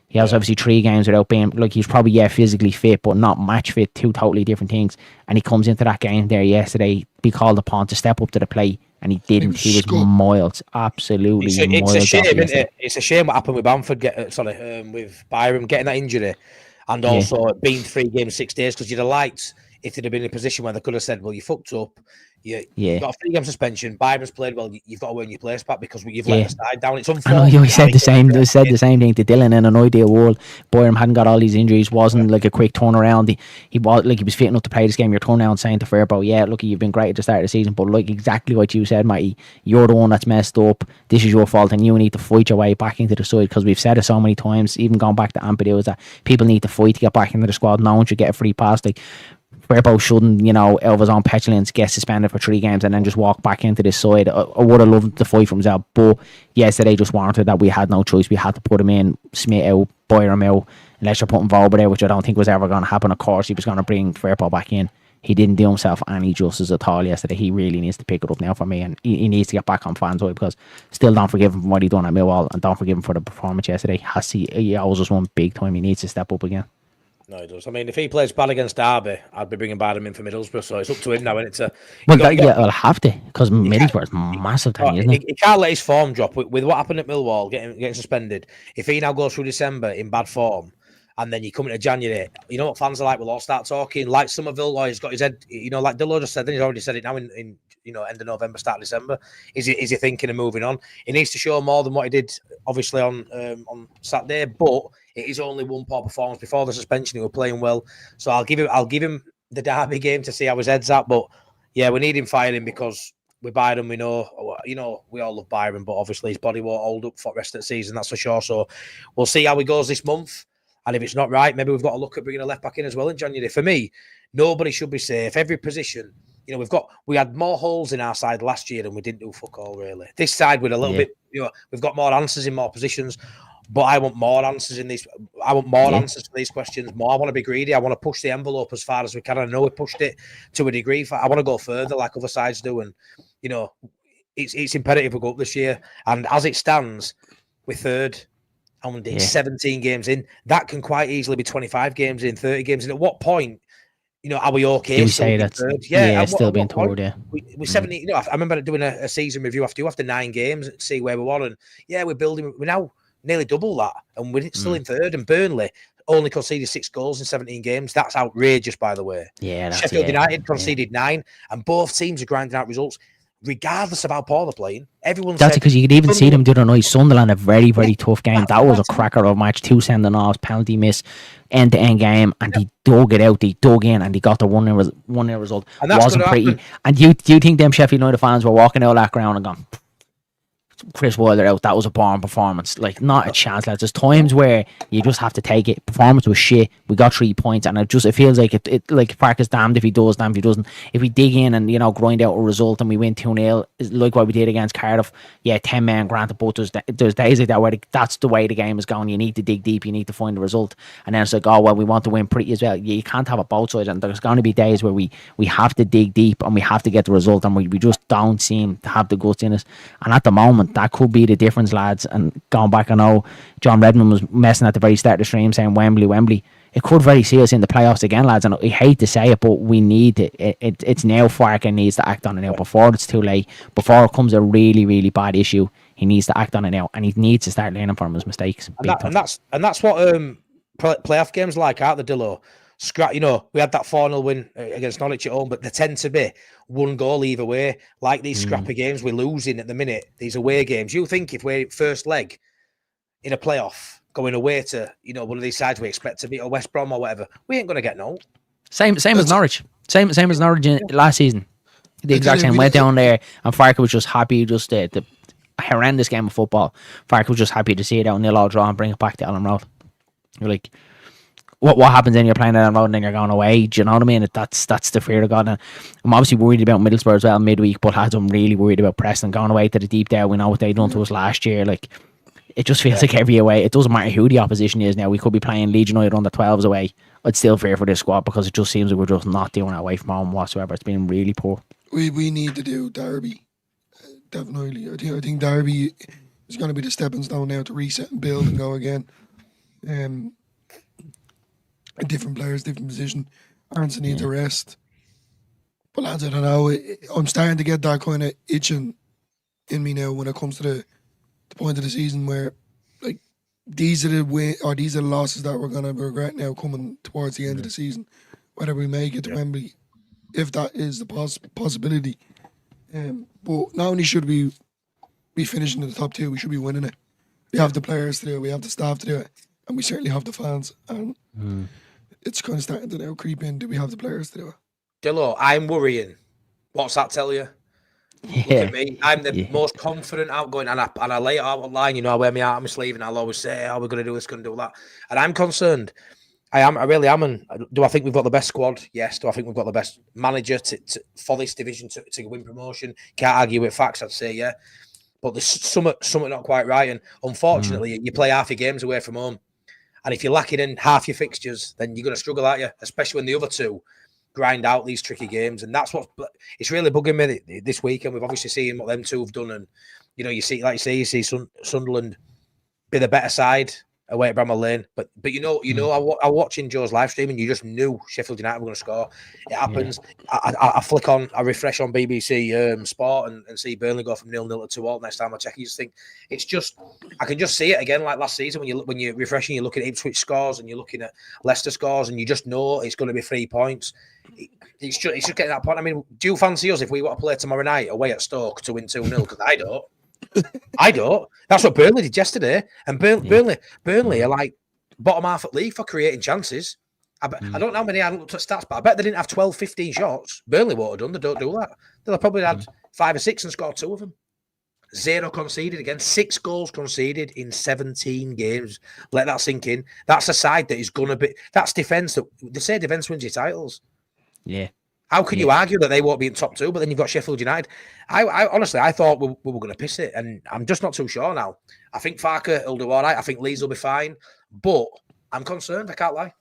He has obviously 3 games without being, like, he's probably physically fit but not match fit, 2 totally different things. And he comes into that game there yesterday, be called upon to step up to the plate, and he didn't. He was miles, absolutely miles. It's a shame, isn't it? It's a shame what happened with Bamford, with Byram getting that injury, and also being 3 games 6 days, because you'd have liked if they'd have been in a position where they could have said, well, you fucked up. You got a 3-game suspension. Byron's played well. You've got to earn your place back because you've let the side down. It's unfair. I know you said the same. They said the same thing to Dylan. In an ideal world, Byram hadn't got all these injuries. Wasn't like a quick turnaround. He was fit enough to play this game. You're turning around saying to Fairbaugh, look, you've been great at the start of the season, but like exactly what you said, Matty, you're the one that's messed up. This is your fault, and you need to fight your way back into the side, because we've said it so many times, even going back to Ampadu, is that people need to fight to get back into the squad. No one should get a free pass. Like, Fairbaugh shouldn't, out of his own petulance, get suspended for 3 games and then just walk back into this side. I would have loved to fight for himself, but yesterday just warranted that we had no choice. We had to put him in, Smith out, Byram out, unless you're putting Vauber there, which I don't think was ever going to happen. Of course, he was going to bring Fairbaugh back in. He didn't do himself any justice at all yesterday. He really needs to pick it up now for me, and he needs to get back on fans' side, because still don't forgive him for what he done at Millwall, and don't forgive him for the performance yesterday. He owes us one big time. He needs to step up again. No, he does. I mean, if he plays bad against Derby, I'd be bringing Byram in for Middlesbrough, so it's up to him now, isn't it? I'll have to, because Middlesbrough's massive time, isn't it? He can't let his form drop. With what happened at Millwall, getting suspended, if he now goes through December in bad form, and then you come into January, you know what fans are like, we'll all start talking, like Somerville, or he's got his head, like Dillo just said, he's already said it now in end of November, start of December. Is he thinking of moving on? He needs to show more than what he did, obviously, on Saturday, but it is only one poor performance. Before the suspension, he was playing well. So I'll give him the Derby game to see how his head's at. But yeah, we need him firing, because with Byram, we know, we all love Byram, but obviously his body won't hold up for the rest of the season, that's for sure. So we'll see how he goes this month. And if it's not right, maybe we've got to look at bringing a left back in as well in January. For me, nobody should be safe. Every position, we had more holes in our side last year and we didn't do fuck all, really. This side with a little bit, we've got more answers in more positions, but I want more answers in these. I want more answers to these questions. More. I want to be greedy. I want to push the envelope as far as we can. I know we pushed it to a degree. I want to go further like other sides do. And, it's imperative we go up this year. And as it stands, we're third. And 17 games in, that can quite easily be 25 games in, 30 games in. At what point, are we okay? Do we say that's still being told? We're 70. I remember doing a season review after 9 games to see where we were, and we're building. We're now nearly double that, and we're still in third. And Burnley only conceded 6 goals in 17 games. That's outrageous, by the way. Sheffield United conceded 9, and both teams are grinding out results. Regardless of how poor they're playing, that's because you could even see them the other night. Sunderland, a very, very tough game. That was a cracker of a match. 2 sending-offs, penalty miss, end-to-end game, and they dug it out. They dug in, and they got the 1-0 result. And wasn't pretty. And do you think them Sheffield United fans were walking out of that ground and going, Chris Wilder out, that was a born performance. Like, not a chance, lads. There's times where you just have to take it. Performance was shit. We got 3 points, and it feels like it like Park is damned if he does, damned if he doesn't. If we dig in and, grind out a result and we win 2-0, like what we did against Cardiff, 10 men granted, but there's days like that where that's the way the game is going. You need to dig deep, you need to find the result. And then it's like, oh, well, we want to win pretty as well. You can't have it both sides, and there's going to be days where we have to dig deep and we have to get the result, and we just don't seem to have the guts in us. And at the moment, that could be the difference, lads. And going back, I know John Redmond was messing at the very start of the stream saying Wembley. It could very see us in the playoffs again, lads. And I hate to say it, but we need it. It's now Farker needs to act on it now before it's too late. Before it becomes a really, really bad issue, he needs to act on it now, and he needs to start learning from his mistakes. And that's what playoff games like, aren't they, Dillo? We had that 4-0 win against Norwich at home, but they tend to be 1 goal either way. Like these scrappy games we're losing at the minute, these away games. You think if we're first leg in a playoff going away to one of these sides we expect to beat, or West Brom or whatever, we ain't going to get no. Same as Norwich. Same as Norwich last season. The exact same. Went down there, and Farker was just happy. Just the horrendous game of football. Farker was just happy to see it out 0-0 draw and bring it back to Ellen Road. You're like, what happens then? You're playing Ellen Road and then you're going away. Do you know what I mean? That's the fear of God. And I'm obviously worried about Middlesbrough as well midweek, but lads, I'm really worried about Preston going away to the deep there. We know what they done to us last year. Like, it just feels like every away, it doesn't matter who the opposition is now. We could be playing Leeds United under 12s away. I'd still fear for this squad because it just seems like we're just not doing it away from home whatsoever. It's been really poor. We need to do Derby. Definitely. I think Derby is going to be the stepping stone now to reset and build and go again. Different players, different position. Aronson needs a rest. But lads, I don't know. I'm starting to get that kind of itching in me now when it comes to the point of the season where, like, these are the losses that we're going to regret now coming towards the end of the season. Whether we make it to Wembley, if that is the possibility. But not only should we be finishing in the top 2, we should be winning it. We have the players to do it, we have the staff to do it, and we certainly have the fans. And it's kind of starting to now creep in. Do we have the players to do it? Dillo, I'm worrying. What's that tell you? Look at me. I'm the most confident, outgoing, and I lay it out online. I wear my heart on my sleeve, and I'll always say, "Oh, we're going to do this, going to do that." And I'm concerned. I really am. And do I think we've got the best squad? Yes. Do I think we've got the best manager for this division to win promotion? Can't argue with facts. I'd say yeah. But there's something not quite right. And unfortunately, you play half your games away from home. And if you're lacking in half your fixtures, then you're going to struggle, aren't you? Especially when the other two grind out these tricky games. And that's it's really bugging me this weekend. We've obviously seen what them two have done. And, you see Sunderland be the better side away at Bramall Lane. But I watching Joe's live stream and you just knew Sheffield United were going to score. It happens. Yeah. I refresh on BBC Sport and see Burnley go from 0-0 to 2-2 next time I check. You just think I can just see it again like last season when you're refreshing, you're looking at Ipswich scores and you're looking at Leicester scores and you just know it's going to be 3 points. It's just getting that point. I mean, do you fancy us if we want to play tomorrow night away at Stoke to win 2-0? Because I don't. I don't. That's what Burnley did yesterday. And Burnley are like bottom half at league for creating chances. I don't know how many I looked at stats, but I bet they didn't have 12, 15 shots. Burnley would have done. They don't do that. They'll probably had 5 or 6 and scored 2 of them. 0 conceded again. 6 goals conceded in 17 games. Let that sink in. That's a side that is going to be... That's defence. They say defence wins your titles. Yeah. How can you argue that they won't be in top 2, but then you've got Sheffield United? I honestly, I thought we were going to piss it, and I'm just not too sure now. I think Farker will do all right. I think Leeds will be fine, but I'm concerned. I can't lie.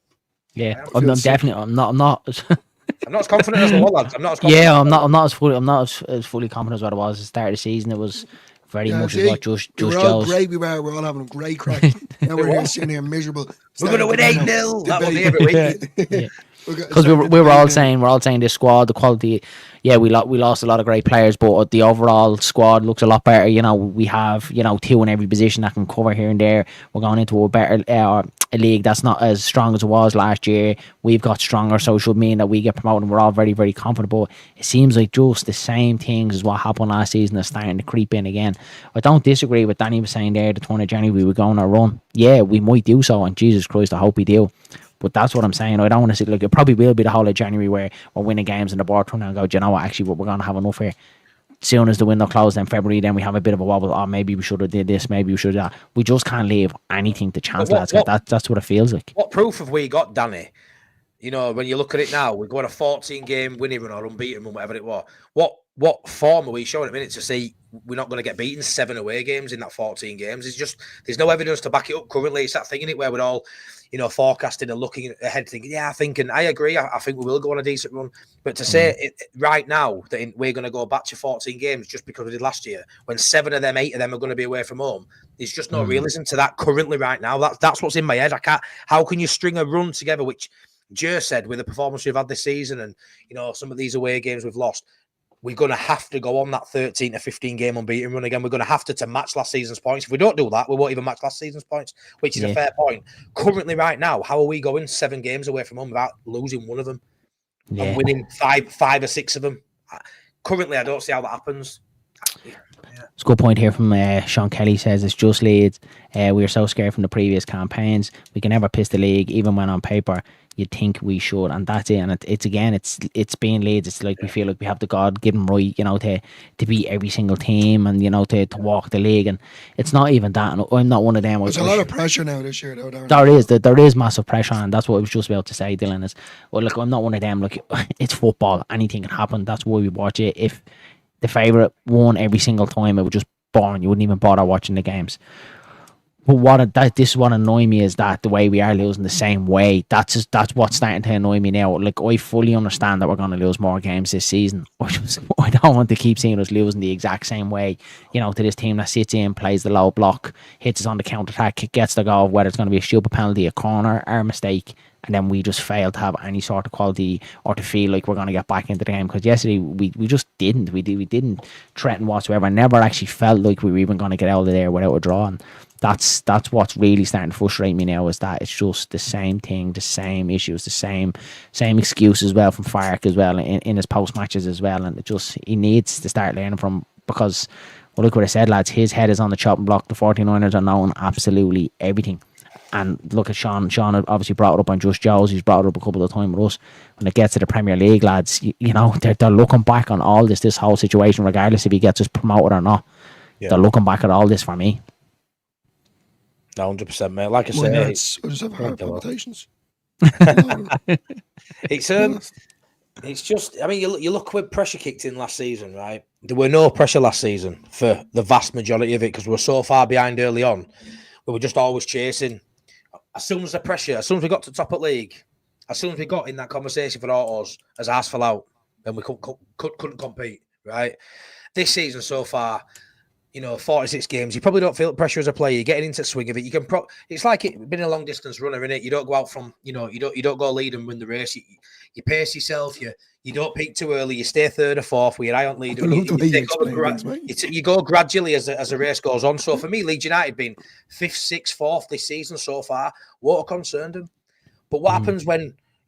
Yeah, I'm not. I'm not as confident as I was, lads. I'm not as confident. Yeah, I'm not as fully confident as what I was at the start of the season. It was very much as what just Joe's. Great, we're all having a great crack. Now we're here sitting here miserable. We're going to win 8-0. That will be every week. Yeah. Because we were all saying this squad, the quality. Yeah, we lost a lot of great players, but the overall squad looks a lot better. We have 2 in every position that can cover here and there. We're going into a better a league that's not as strong as it was last year. We've got stronger, so it should mean that we get promoted. And we're all very, very confident. But it seems like just the same things as what happened last season is starting to creep in again. I don't disagree with Danny was saying there. The 20th of January we were going on a run. Yeah, we might do so, and Jesus Christ, I hope we do. But that's what I'm saying. I don't want to see, it probably will be the whole of January where we're winning games and the board turn around and go, do you know what, actually, we're going to have enough here. soon as the window closed in February, then we have a bit of a wobble. Oh, maybe we should have did this, maybe we should have that. We just can't leave anything to chance, lads. That's what it feels like. What proof have we got, Danny? You know, when you look at it now, we've got a 14-game winning run or unbeaten run, whatever it was. What form are we showing at the minute to see we're not going to get beaten 7 away games in that 14 games? It's just, there's no evidence to back it up currently. It's that thing in it where we're all, you know, forecasting and looking ahead, thinking, yeah, I agree. I think we will go on a decent run. But to say it right now that we're going to go back to 14 games just because we did last year, when 8 of them are going to be away from home, there's just no realism to that currently right now. That's what's in my head. How can you string a run together, which Jer said with the performance we've had this season and, you know, some of these away games we've lost, we're going to have to go on that 13 to 15 game unbeaten run again. We're going to have to match last season's points. If we don't do that, we won't even match last season's points, which is a fair point. Currently, right now, how are we going 7 games away from home without losing one of them and winning 5 or 6 of them? Currently, I don't see how that happens. It's a good point here from Sean Kelly. Says it's just Leeds. We are so scared from the previous campaigns. We can never piss the league, even when on paper you'd think we should, and that's it. And it's being Leeds. It's like we feel like we have the God-given right, you know, to beat every single team and, you know, to walk the league. And it's not even that. And I'm not one of them. There's a lot of pressure now this year, though. There is massive pressure, and that's what I was just about to say, Dylan. Is, well, look, I'm not one of them. Look, it's football. Anything can happen. That's why we watch it. If the favourite won every single time, it would just boring. You wouldn't even bother watching the games. But this is what annoys me, is that the way we are losing the same way. That's what's starting to annoy me now. Like, I fully understand that we're going to lose more games this season. I don't want to keep seeing us losing the exact same way, you know, to this team that sits in, plays the low block, hits us on the counter attack, gets the goal, whether it's going to be a stupid penalty, a corner, our mistake, and then we just fail to have any sort of quality or to feel like we're going to get back into the game. Because yesterday we just didn't. We didn't threaten whatsoever. I never actually felt like we were even going to get out of there without a draw. And that's what's really starting to frustrate me now, is that it's just the same thing, the same issues, the same excuse as well from Fark as well in his post matches as well. And he needs to start learning from, because, well, look what I said, lads, his head is on the chopping block. The 49ers are knowing absolutely everything. And look at Sean. Sean obviously brought it up on Just Joe's. He's brought it up a couple of times with us. When it gets to the Premier League, lads, you know, they're looking back on all this whole situation, regardless if he gets us promoted or not. Yeah. They're looking back at all this for me. 100%, mate. Like I say, I just have heart palpitations. It's just, I mean, you look when pressure kicked in last season, right? There were no pressure last season for the vast majority of it because we were so far behind early on. We were just always chasing. As soon as we got to top of league, as soon as we got in that conversation for autos, as ours fell out, then we couldn't compete, right? This season so far, you know, 46 games, you probably don't feel pressure as a player. You're getting into the swing of it. You can it's like it been a long distance runner, innit? You don't go out from, you know, you don't go lead and win the race. You pace yourself. You don't peak too early. You stay 3rd or 4th with your eye on lead. You go gradually as the race goes on. So for me, Leeds United being 5th, 6th, 4th this season so far, what concerned them. But what happens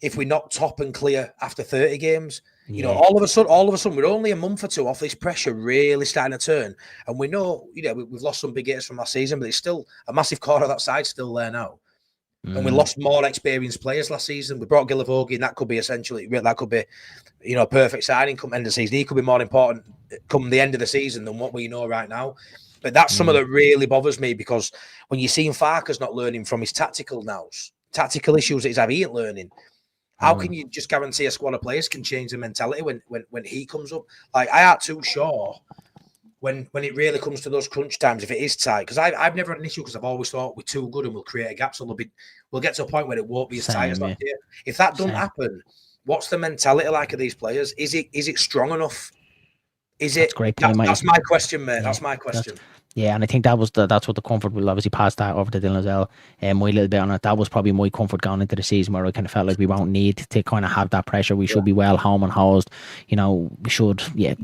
if we knock top and clear after 30 games? You know, all of a sudden, we're only a month or 2 off this pressure really starting to turn. And we know, you know, we've lost some big hitters from last season, but it's still a massive core of that side still there now. And we lost more experienced players last season. We brought Gilavogi, and that could be, you know, perfect signing come end of the season. He could be more important come the end of the season than what we know right now. But that's some of that really bothers me, because when you're seeing Farker's not learning from his tactical issues that he's having, he ain't learning. How can you just guarantee a squad of players can change the mentality when he comes up? Like, I aren't too sure when it really comes to those crunch times, if it is tight. Because I've never had an issue, because I've always thought we're too good and we'll create a gap. So we'll get to a point where it won't be as tight as last year. If that doesn't happen, what's the mentality like of these players? Is it strong enough? That's great. That's my question, mate. That's my question. Yeah, and I think that's what the comfort will obviously pass that over to Dylan as well. My little bit on it, that was probably my comfort going into the season, where I kind of felt like we won't need to kind of have that pressure. We should be well home and hosed. You know, we should. Yeah,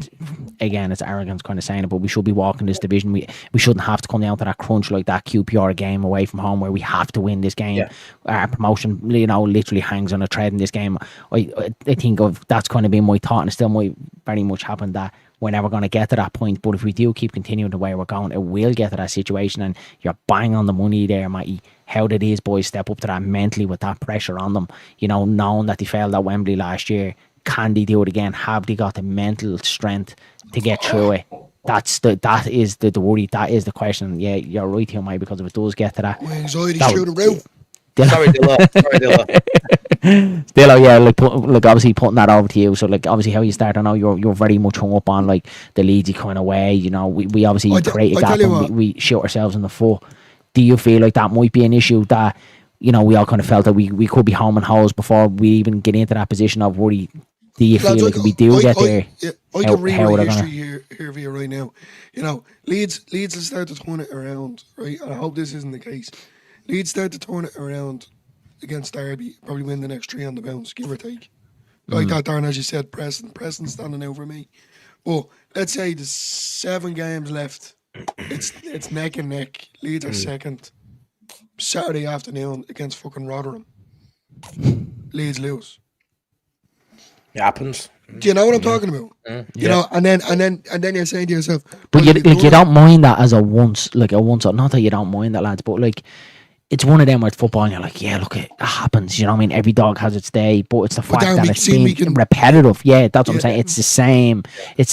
again, it's arrogance kind of saying it, but we should be walking this division. We shouldn't have to come down to that crunch like that QPR game away from home, where we have to win this game. Yeah. Our promotion, you know, literally hangs on a thread in this game. I think that's kind of been my thought, and it still might very much happen that we're never going to get to that point. But if we do keep continuing the way we're going, it will get to that situation. And you're bang on the money there, Matty. How did these boys step up to that mentally with that pressure on them? You know, knowing that they failed at Wembley last year, can they do it again? Have they got the mental strength to get through it? That is the worry. That is the question. Yeah, you're right here, Mike, because if it does get to that, My anxiety's through the roof. Sorry, Dilla. Still, yeah, like obviously putting that over to you. So like obviously how you start, I know you're very much hung up on like the Leedsy kind of way. You know, we obviously create a gap and we shoot ourselves in the foot. Do you feel like that might be an issue that, you know, we all kind of felt that we could be home and hose before we even get into that position of worry? Do you feel like we do get there? I can rewrite history here for you right now. You know, Leeds will start to turn it around, right? And I hope this isn't the case. Leeds start to turn it around against Derby, probably win the next 3 on the bounce, give or take. Like that, Darren, as you said, Preston standing out for me. But let's say there's 7 games left. It's neck and neck. Leeds are second. Saturday afternoon against fucking Rotherham. Leeds lose. It happens. Do you know what I'm talking about? You know, and then you're saying to yourself, but you don't mind that as a once. Not that you don't mind that, lads, but like it's one of them with football and you're like, yeah, look, it happens, you know what I mean? Every dog has its day, but it's the fact that it's been repetitive. Yeah, that's what I'm saying. It's the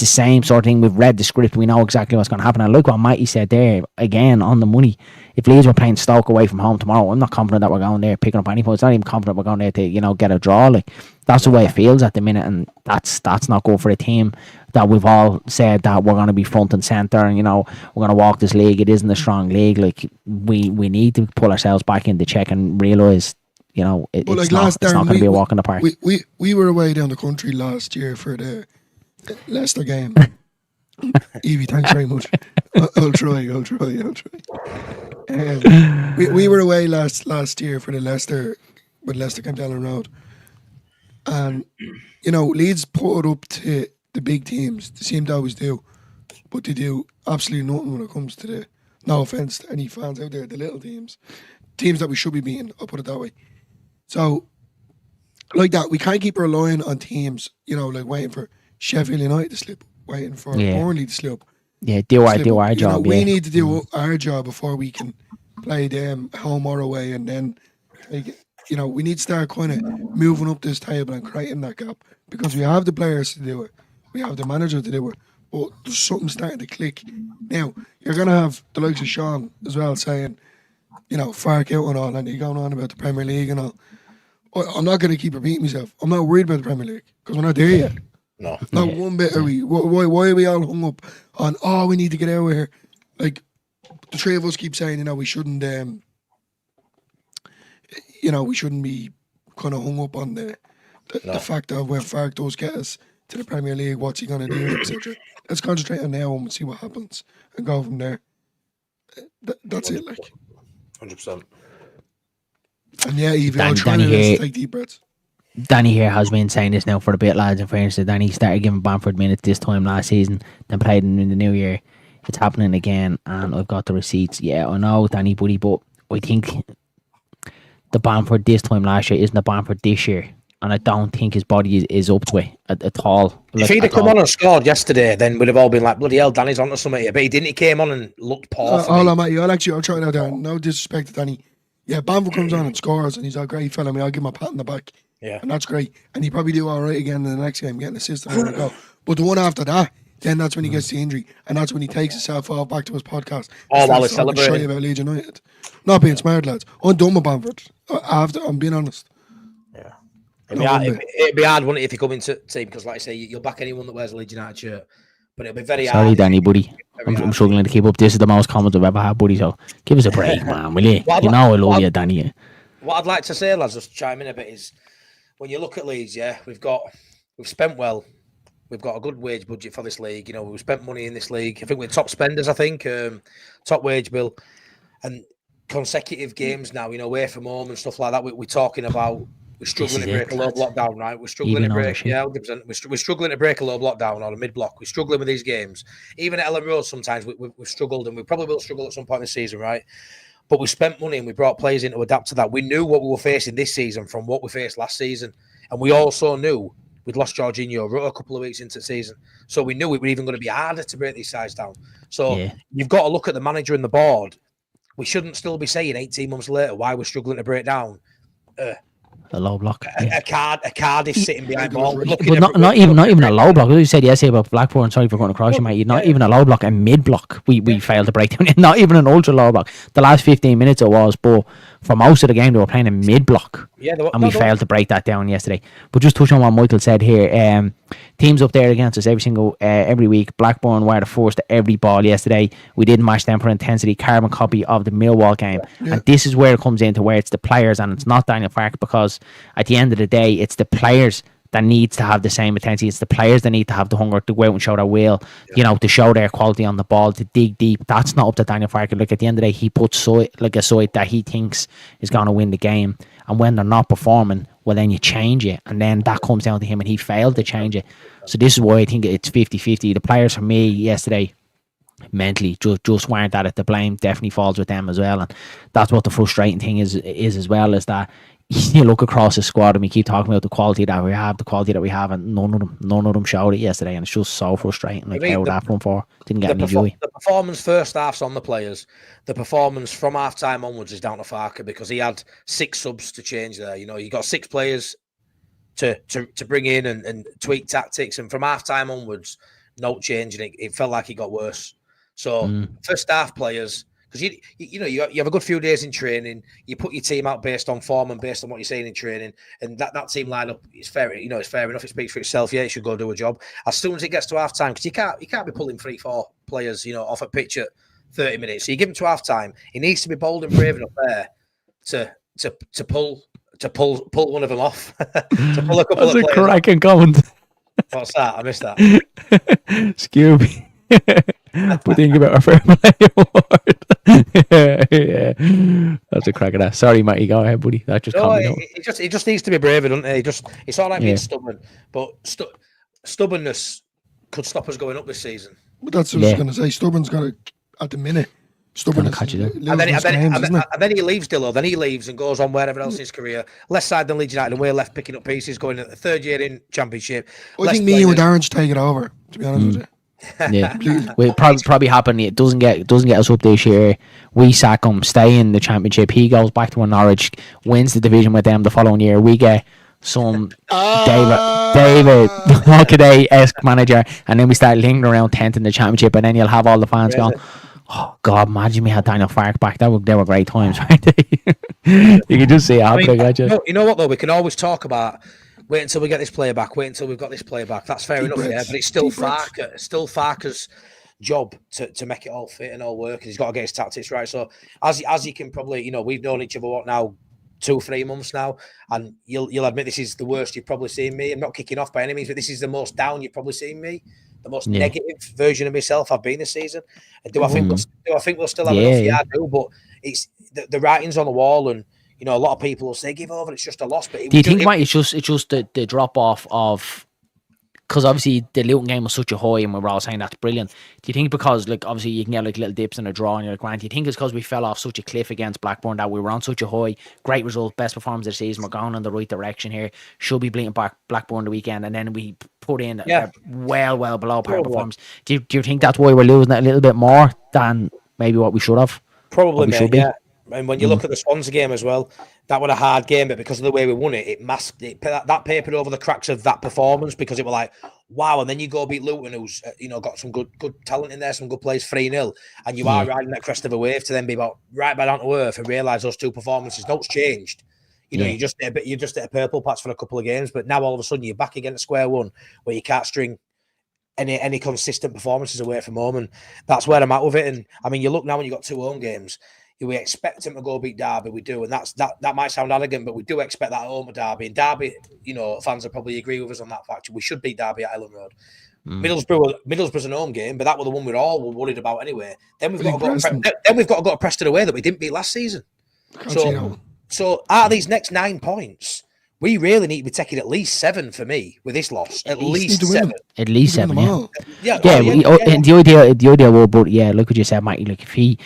same sort of thing. We've read the script, we know exactly what's going to happen. And look what Mighty said there, again, on the money. If Leeds were playing Stoke away from home tomorrow, I'm not confident that we're going there picking up any points. Not even confident we're going there to, you know, get a draw. Like, that's the way it feels at the minute, and that's not good for a team that we've all said that we're going to be front and centre, and, you know, we're going to walk this league. It isn't a strong league. Like, we need to pull ourselves back into check and realise, you know, it's not going to be a walk in the park. We were away down the country last year for the Leicester game. Evie, thanks very much. I'll try. We were away last year for the Leicester, when Leicester came down the road. And, you know, Leeds put it up to the big teams. They seem to always do. But they do absolutely nothing when it comes to the, no offence to any fans out there, the little teams. Teams that we should be beating, I'll put it that way. So, like that, we can't keep relying on teams, you know, like waiting for Sheffield United to slip, waiting for Burnley to slip. Yeah, do our job. Know, we need to do our job before we can play them home or away, and then, like, you know, we need to start kind of moving up this table and creating that gap, because we have the players to do it, we have the manager to do it, but there's something starting to click. Now, you're going to have the likes of Sean as well saying, you know, Fark out and all, and you're going on about the Premier League and all. I'm not going to keep repeating myself. I'm not worried about the Premier League, because we're not there yet. No. Not one bit are we. Why are we all hung up on, we need to get out of here? Like, the 3 of us keep saying, you know, we shouldn't, we shouldn't be kind of hung up on the fact of when Fark does get us to the Premier League, what's he going to do, etc. Let's concentrate on now and see what happens and go from there. That's it, like. 100%. And yeah, Evie, I'll try to take deep breaths. Danny here has been saying this now for a bit, lads. In fairness, Danny started giving Bamford minutes this time last season, then played him in the new year. It's happening again, and I've got the receipts. Yeah, I know, Danny, buddy, but I think the Bamford this time last year isn't the Bamford this year, and I don't think his body is up to it at all. If he'd have come on and scored yesterday, then we'd have all been like, bloody hell, Danny's onto something here. But he didn't. He came on and looked poor. Hold on, Matty. I'll try it out there. No disrespect to Danny. Yeah, Bamford comes on and scores, and he's a great fella. I'll give him a pat on the back. Yeah. And that's great. And he probably do all right again in the next game, getting assist and go. But the one after that, then that's when he gets the injury, and that's when he takes himself off back to his podcast. While he's celebrating about Leeds United. Not being smart, lads. I'm done with Bamford. I'm being honest. Yeah. It'd be hard, wouldn't it, if you come into team, because like I say, you'll back anyone that wears a Leeds United shirt. But it'll be very hard. Sorry, Danny, buddy. I'm struggling to keep up. This is the most comments I've ever had, buddy. So give us a break, man, will you? You know I love you, Danny. What I'd like to say, lads, just chime in a bit, is when you look at Leeds, we've spent well. We've got a good wage budget for this league. You know, we've spent money in this league. I think we're top spenders, top wage bill. And consecutive games now, you know, away from home and stuff like that, we're talking about, we're struggling to break a low block down, right? We're struggling to break, 100%. We're struggling to break a low block down or a mid block. We're struggling with these games. Even at Ellen Road, sometimes we've struggled, and we probably will struggle at some point in the season, right? But we spent money and we brought players in to adapt to that. We knew what we were facing this season from what we faced last season. And we also knew we'd lost Jorginho a couple of weeks into the season. So we knew it was even going to be harder to break these sides down. So you've got to look at the manager and the board. We shouldn't still be saying 18 months later why we're struggling to break down. A low block. Yeah. A Cardiff sitting behind ball. But not even a low block. As you said yesterday about Blackburn, sorry for going across you, mate. Not even a low block, a mid block. We failed to break down. Not even an ultra low block. The last 15 minutes it was, but for most of the game they were playing a mid block. Yeah, and we failed to break that down yesterday. But just touch on what Michael said here. Teams up there against us every week. Blackburn were the first to every ball yesterday. We didn't match them for intensity. Carbon copy of the Millwall game. Yeah. And this is where it comes into where it's the players and it's not Daniel Farke, because at the end of the day it's the players that needs to have the same intensity. It's the players that need to have the hunger to go out and show their will, to show their quality on the ball, to dig deep. That's not up to Daniel Farke. Look, at the end of the day, he puts a side that he thinks is going to win the game. And when they're not performing, well, then you change it. And then that comes down to him, and he failed to change it. So this is why I think it's 50-50. The players for me yesterday, mentally, just weren't at it. The blame definitely falls with them as well. And that's what the frustrating thing is as well, is that you look across the squad and we keep talking about the quality that we have, and none of them showed it yesterday, and it's just so frustrating. Like, how that front four didn't get any joy. The performance first half's on the players. The performance from half time onwards is down to Farke, because he had 6 subs to change there. You got 6 players to bring in and tweak tactics, and from half time onwards, no change, and it felt like it got worse. So first half players. Because you have a good few days in training. You put your team out based on form and based on what you're saying in training, and that team lineup is fair. It's fair enough. It speaks for itself. Yeah, it should go do a job as soon as it gets to half time. Because you can't be pulling 3-4 players off a pitch at 30 minutes. So you give him to half time. He needs to be bold and brave enough there to pull one of them off. To pull a couple That's of a cracking comment. What's that? I missed that. Scooby. But think about our fair play award. Yeah. That's a crack of that. Sorry, Matty, go ahead, buddy. That just it just needs to be braver, doesn't it? It's all right being stubborn, but stubbornness could stop us going up this season. But that's what I was going to say. Stubborn's got to, at the minute, stubbornness. And then he leaves, Dillo. Then he leaves and goes on wherever else in his career. Less side than Leeds United, and we're left picking up pieces, going at the 3rd year in Championship. I think me and Darren should take it over, to be honest with you. Yeah, will probably happen. It doesn't get us up this year. We sack him, stay in the Championship. He goes back to Norwich, wins the division with them the following year. We get some David Hockaday-esque manager, and then we start lingering around 10th in the Championship, and then you'll have all the fans going, "Oh God, imagine we had Daniel Farke back. They were great times, right?" You can just see it happening. You know what though? We can always talk about. Wait until we get this player back. Wait until we've got this player back. That's fair enough, yeah. But it's still Farke's job to make it all fit and all work. And he's got to get his tactics right. So as you can probably, we've known each other now 2-3 months now, and you'll admit this is the worst you've probably seen me. I'm not kicking off by any means, but this is the most down you've probably seen me. The most negative version of myself I've been this season. And do I think we'll still have enough? Yeah, I do. But it's the writing's on the wall, and a lot of people will say give over. It's just a loss. But do you think it's just the drop off of, because obviously the Luton game was such a high, and we were all saying that's brilliant. Do you think because obviously you can get little dips in a draw and you're like, Grant, do you think it's because we fell off such a cliff against Blackburn that we were on such a high, great result, best performance of the season, we're going in the right direction here, should be bleeding back Blackburn the weekend, and then we put in a well below par performance? Do you think that's why we're losing it a little bit more than maybe what we should have? Probably, mate, yeah. And when you look at the Swansea game as well, that was a hard game, but because of the way we won it, it masked it. That papered over the cracks of that performance, because it was like, wow. And then you go beat Luton, who's got some good talent in there, some good players, 3-0, and you are riding that crest of a wave to then be right back down to earth and realise those 2 performances, no's changed. You just hit a purple patch for a couple of games, but now all of a sudden you're back again at square one, where you can't string any consistent performances away from home, and that's where I'm at with it. And I mean, you look now when you got 2 home games. We expect him to go beat Derby, we do, and that might sound arrogant, but we do expect that at home at Derby. And Derby, fans will probably agree with us on that fact. We should beat Derby at Ellen Road. Middlesbrough's an home game, but that was the one we're all worried about anyway. Then we've got to go to Preston away that we didn't beat last season. So out of these next 9 points, we really need to be taking at least 7 for me with this loss. At least 7. At least 7. Yeah. And the idea will, but look what you said, Mike. Like if he.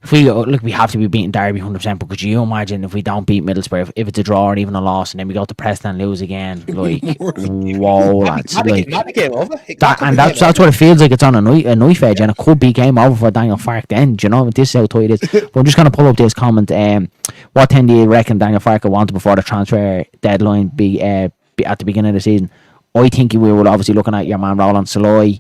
if we look, we have to be beating Derby 100%. But could you imagine if we don't beat Middlesbrough, if it's a draw or even a loss, and then we go to Preston and lose again? Like, whoa, lads! Like, might be game over. That's what it feels like. It's on a knife edge, and it could be game over for Daniel Farke. Then, do you know, this is how tight it is. But I'm just gonna pull up this comment. What 10 do you reckon Daniel Farke wanted before the transfer deadline be at the beginning of the season? I think we were obviously looking at your man Roland Saloy.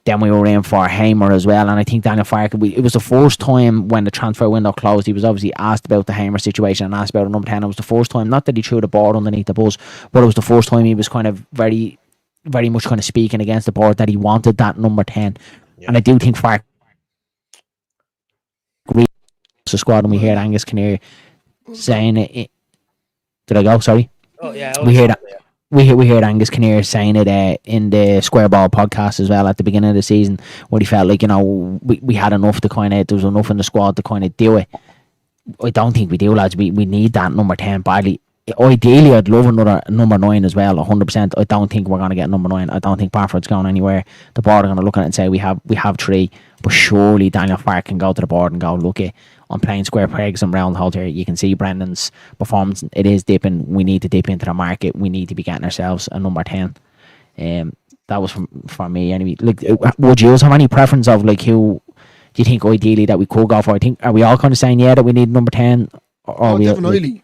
Then we were in for Hamer as well, and I think Daniel Farke, it was the first time when the transfer window closed, he was obviously asked about the Hamer situation and asked about a number 10. It was the first time, not that he threw the board underneath the bus, but it was the first time he was kind of very, very much kind of speaking against the board that he wanted that number 10. Yeah. And I do think Farke agrees with the squad, and we heard Angus Kinnear saying it. Did I go? Sorry. Oh yeah. We heard that. We heard Angus Kinnear saying it in the Square Ball podcast as well at the beginning of the season, where he felt like, you know, we had enough to kind of, there was enough in the squad to kind of do it. I don't think we do, lads. We need that number 10 badly. Ideally, I'd love another number 9 as well, 100%. I don't think we're going to get number 9. I don't think Barford's going anywhere. The board are going to look at it and say we have 3, but surely Daniel Farke can go to the board and go, look, I'm playing square pegs and round holes here. You can see Brendan's performance. It is dipping. We need to dip into the market. We need to be getting ourselves a number 10. That was for me anyway. Like, would you have any preference of like who do you think ideally that we could go for? I think, are we all kind of saying yeah that we need number 10? Or definitely.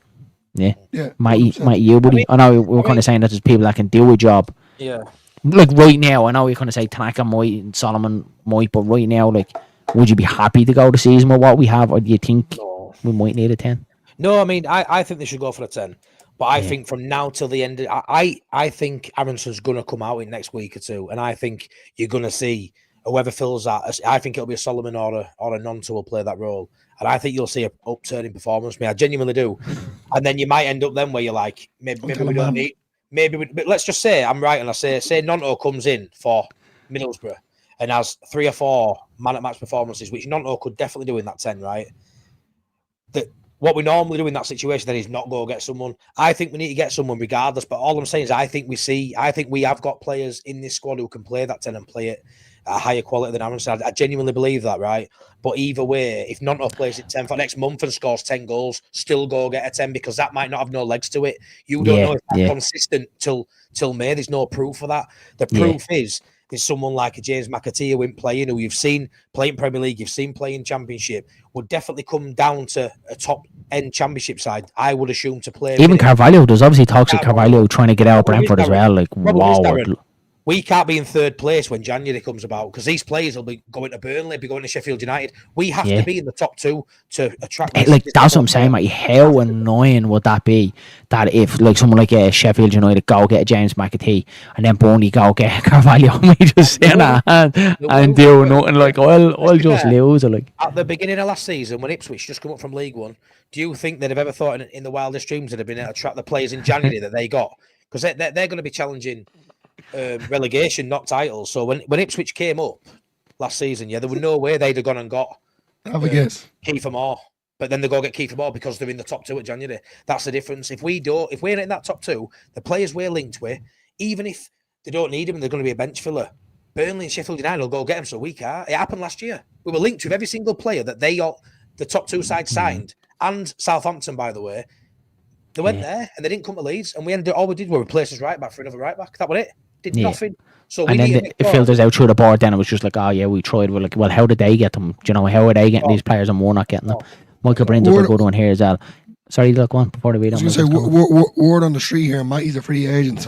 Like, yeah. Might you, buddy? I know we're kind of saying that there's people that can do a job. Yeah. Like right now, I know we're kind of say Tanaka might and Solomon might, but right now, like, would you be happy to go the season with what we have, or do you think we might need a 10? No, I mean, I think they should go for a 10. But I think from now till the end, I think Aronson's going to come out in next week or two, and I think you're going to see whoever fills that. I think it'll be a Solomon or a Nonto will play that role, and I think you'll see an upturn in performance. I genuinely do. And then you might end up then where you're like, maybe we don't need, but let's just say I'm right, and I say Nonto comes in for Middlesbrough and has 3 or 4 man at match performances, which Nonto could definitely do in that 10, right? What we normally do in that situation then is not go get someone. I think we need to get someone regardless. But all I'm saying is I think we have got players in this squad who can play that 10 and play it at a higher quality than Aronson. I genuinely believe that, right? But either way, if Nonto plays it 10 for next month and scores 10 goals, still go get a 10 because that might not have no legs to it. You don't know if that's consistent till May. There's no proof for that. The proof is there's someone like a James McAtee who ain't playing, who you've seen play in Premier League, you've seen play in Championship, would definitely come down to a top-end Championship side, I would assume, to play. Even Carvalho, there's obviously talks of Carvalho trying to get out of Brentford as well. Like, wow. We can't be in third place when January comes about because these players will be going to Burnley, be going to Sheffield United. We have to be in the top 2 to attract. Like, that's what I'm saying, mate. How annoying would that be? That if like someone like Sheffield United go get James McAtee and then Burnley go get Carvalho, we just sit in our hand and do nothing. Like, I'll just lose. Like at the beginning of last season, when Ipswich just come up from League One, do you think they'd have ever thought in the wildest dreams they'd have been able to attract the players in January that they got? Because they're going to be challenging relegation, not titles. So when Ipswich came up last season, there was no way they'd have gone and got Kiefer Moore. But then they go get Kiefer Moore because they're in the top 2 at January. That's the difference. If we're not in that top 2, the players we're linked with, even if they don't need him and they're going to be a bench filler, Burnley and Sheffield United will go get him. So we can't. It happened last year. We were linked with every single player that the top 2 sides signed, and Southampton, by the way. They went there and they didn't come to Leeds, and all we did was replace his right back for another right back. That was it. Did nothing. So and then it filters out through the board. Then it was just like, we tried. We're like, well, how did they get them? Do you know, how are they getting these players and we're not getting them? Michael Brins is a good one here as well. Sorry, look one before they read. I was going to say, word on the street here, Matty's a free agent.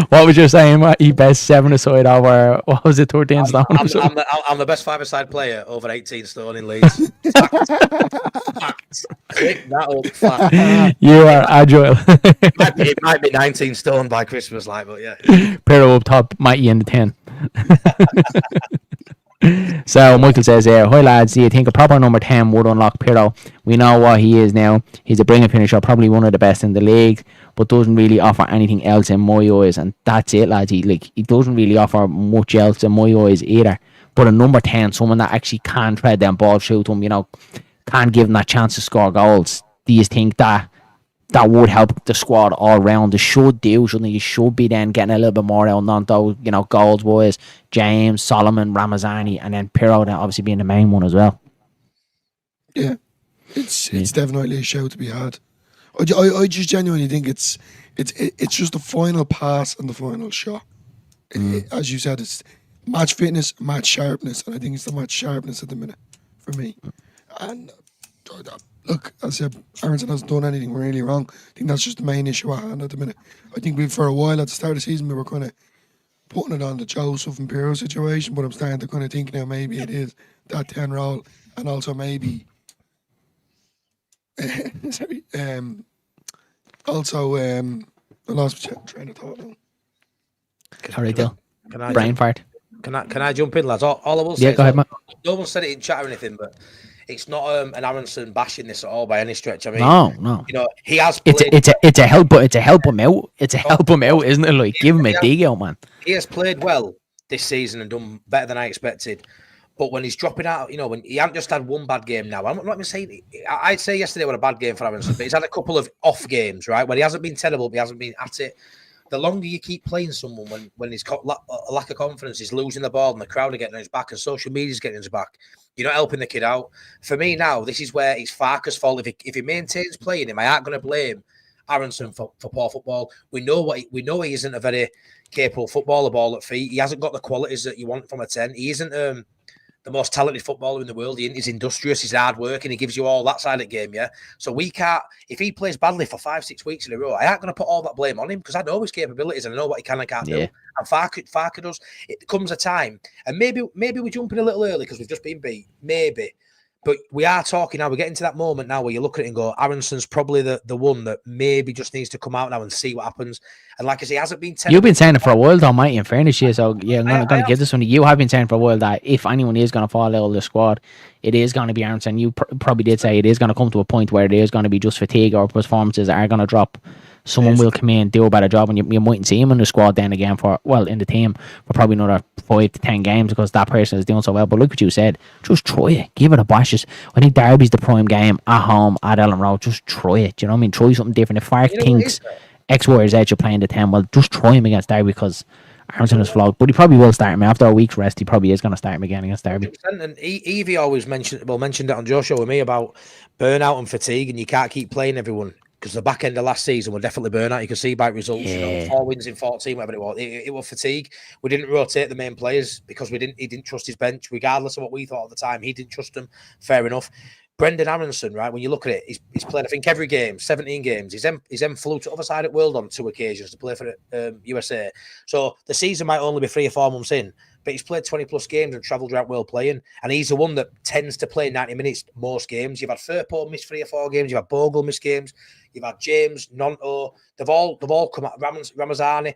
What was you saying, Matt? He best 7 aside over, what was it, 13 stone? I'm the best 5-a-side player over 18 stone in Leeds. Fact. That old fact. You are agile. It might be 19 stone by Christmas, but yeah. Pero up top, Matty in the 10. So Michael says here, hi lads, do you think a proper number 10 would unlock Pirro? We know what he is now. He's a brilliant finisher, probably one of the best in the league, but doesn't really offer anything else in my eyes, and that's it, lads. He doesn't really offer much else in my eyes either. But a number 10, someone that actually can tread them ball, shoot him, can give him that chance to score goals. Do you think that that would help the squad all round. They should do, shouldn't they? You should be then getting a little bit more out on those, goals wise. James, Solomon, Ramazani, and then Pirro then obviously being the main one as well. Yeah, it's definitely a show to be had. I just genuinely think it's just the final pass and the final shot. As you said, it's match fitness, match sharpness, and I think it's the match sharpness at the minute for me. And look, as I said, Aronson hasn't done anything really wrong. I think that's just the main issue at hand at the minute. I think for a while at the start of the season we were kind of putting it on the Joseph and Pirro situation, but I'm starting to kind of think now maybe it is that 10 role, and also maybe sorry, also I lost my train of thought now. All right, Dill. Brain fart. Can I jump in, lads? All I will say, go ahead, mate. No one said it in chat or anything, but it's not an Aronson bashing this at all by any stretch. I mean, no. He has played. It's a help, but it's a help him out. It's a help him out, isn't it? Like, give him a dig out, man. He has played well this season and done better than I expected. But when he's dropping out, when he hasn't just had one bad game now, I'm not even saying. I'd say yesterday was a bad game for Aronson, but he's had a couple of off games, right? When he hasn't been terrible, but he hasn't been at it. The longer you keep playing someone when he's got a lack of confidence, he's losing the ball and the crowd are getting on his back and social media's getting on his back, you're not helping the kid out. For me now, this is where it's Farke's fault. If he maintains playing him, I aren't going to blame Aronson for poor football. We know he isn't a very capable footballer, ball at feet. He hasn't got the qualities that you want from a 10. He isn't the most talented footballer in the world. He's industrious, he's hard working, he gives you all that side of the game, yeah? So we can't, if he plays badly for 5-6 weeks in a row, I ain't going to put all that blame on him because I know his capabilities and I know what he can and can't do. And Farke does. It comes a time, and maybe we're jumping a little early because we've just been beat, maybe. But we are talking now, we're getting to that moment now where you look at it and go, Aronson's probably the one that maybe just needs to come out now and see what happens. And like I say, he hasn't been terrible. You've been saying it for a while though, mate, in fairness, yeah. So yeah, I'm going to give this one. You have been saying for a while that if anyone is going to fall out of the squad, it is going to be Aronson. You probably did say it is going to come to a point where it is going to be just fatigue or performances are going to drop. Someone will come in, do a better job, and you mightn't see him in the squad then again in the team for probably another 5 to 10 games because that person is doing so well. But look what you said, just try it, give it a bash. I think Derby's the prime game at home at Ellen Road. Just try it. Do you know what I mean? Try something different. If Farke thinks X, Y, or Z you're playing the 10, well, just try him against Derby because Aronson is flawed. But he probably will start him after a week's rest. He probably is going to start him again against Derby. And Evie always mentioned it on Joe's show with me about burnout and fatigue, and you can't keep playing everyone. Because the back end of last season were definitely burnout. You can see by results, 4 wins in 14, whatever it was. It was fatigue. We didn't rotate the main players because he didn't trust his bench, regardless of what we thought at the time. He didn't trust them. Fair enough. Brendan Aronson, right? When you look at it, he's played, I think, every game, 17 games. He's then flew to the other side of the world on 2 occasions to play for USA. So the season might only be 3 or 4 months in, but he's played 20 plus games and travelled around world playing. And he's the one that tends to play 90 minutes most games. You've had Firpo miss 3 or 4 games. You've had Bogle miss games. You've had James, Nonto. They've all come out. Ramazani.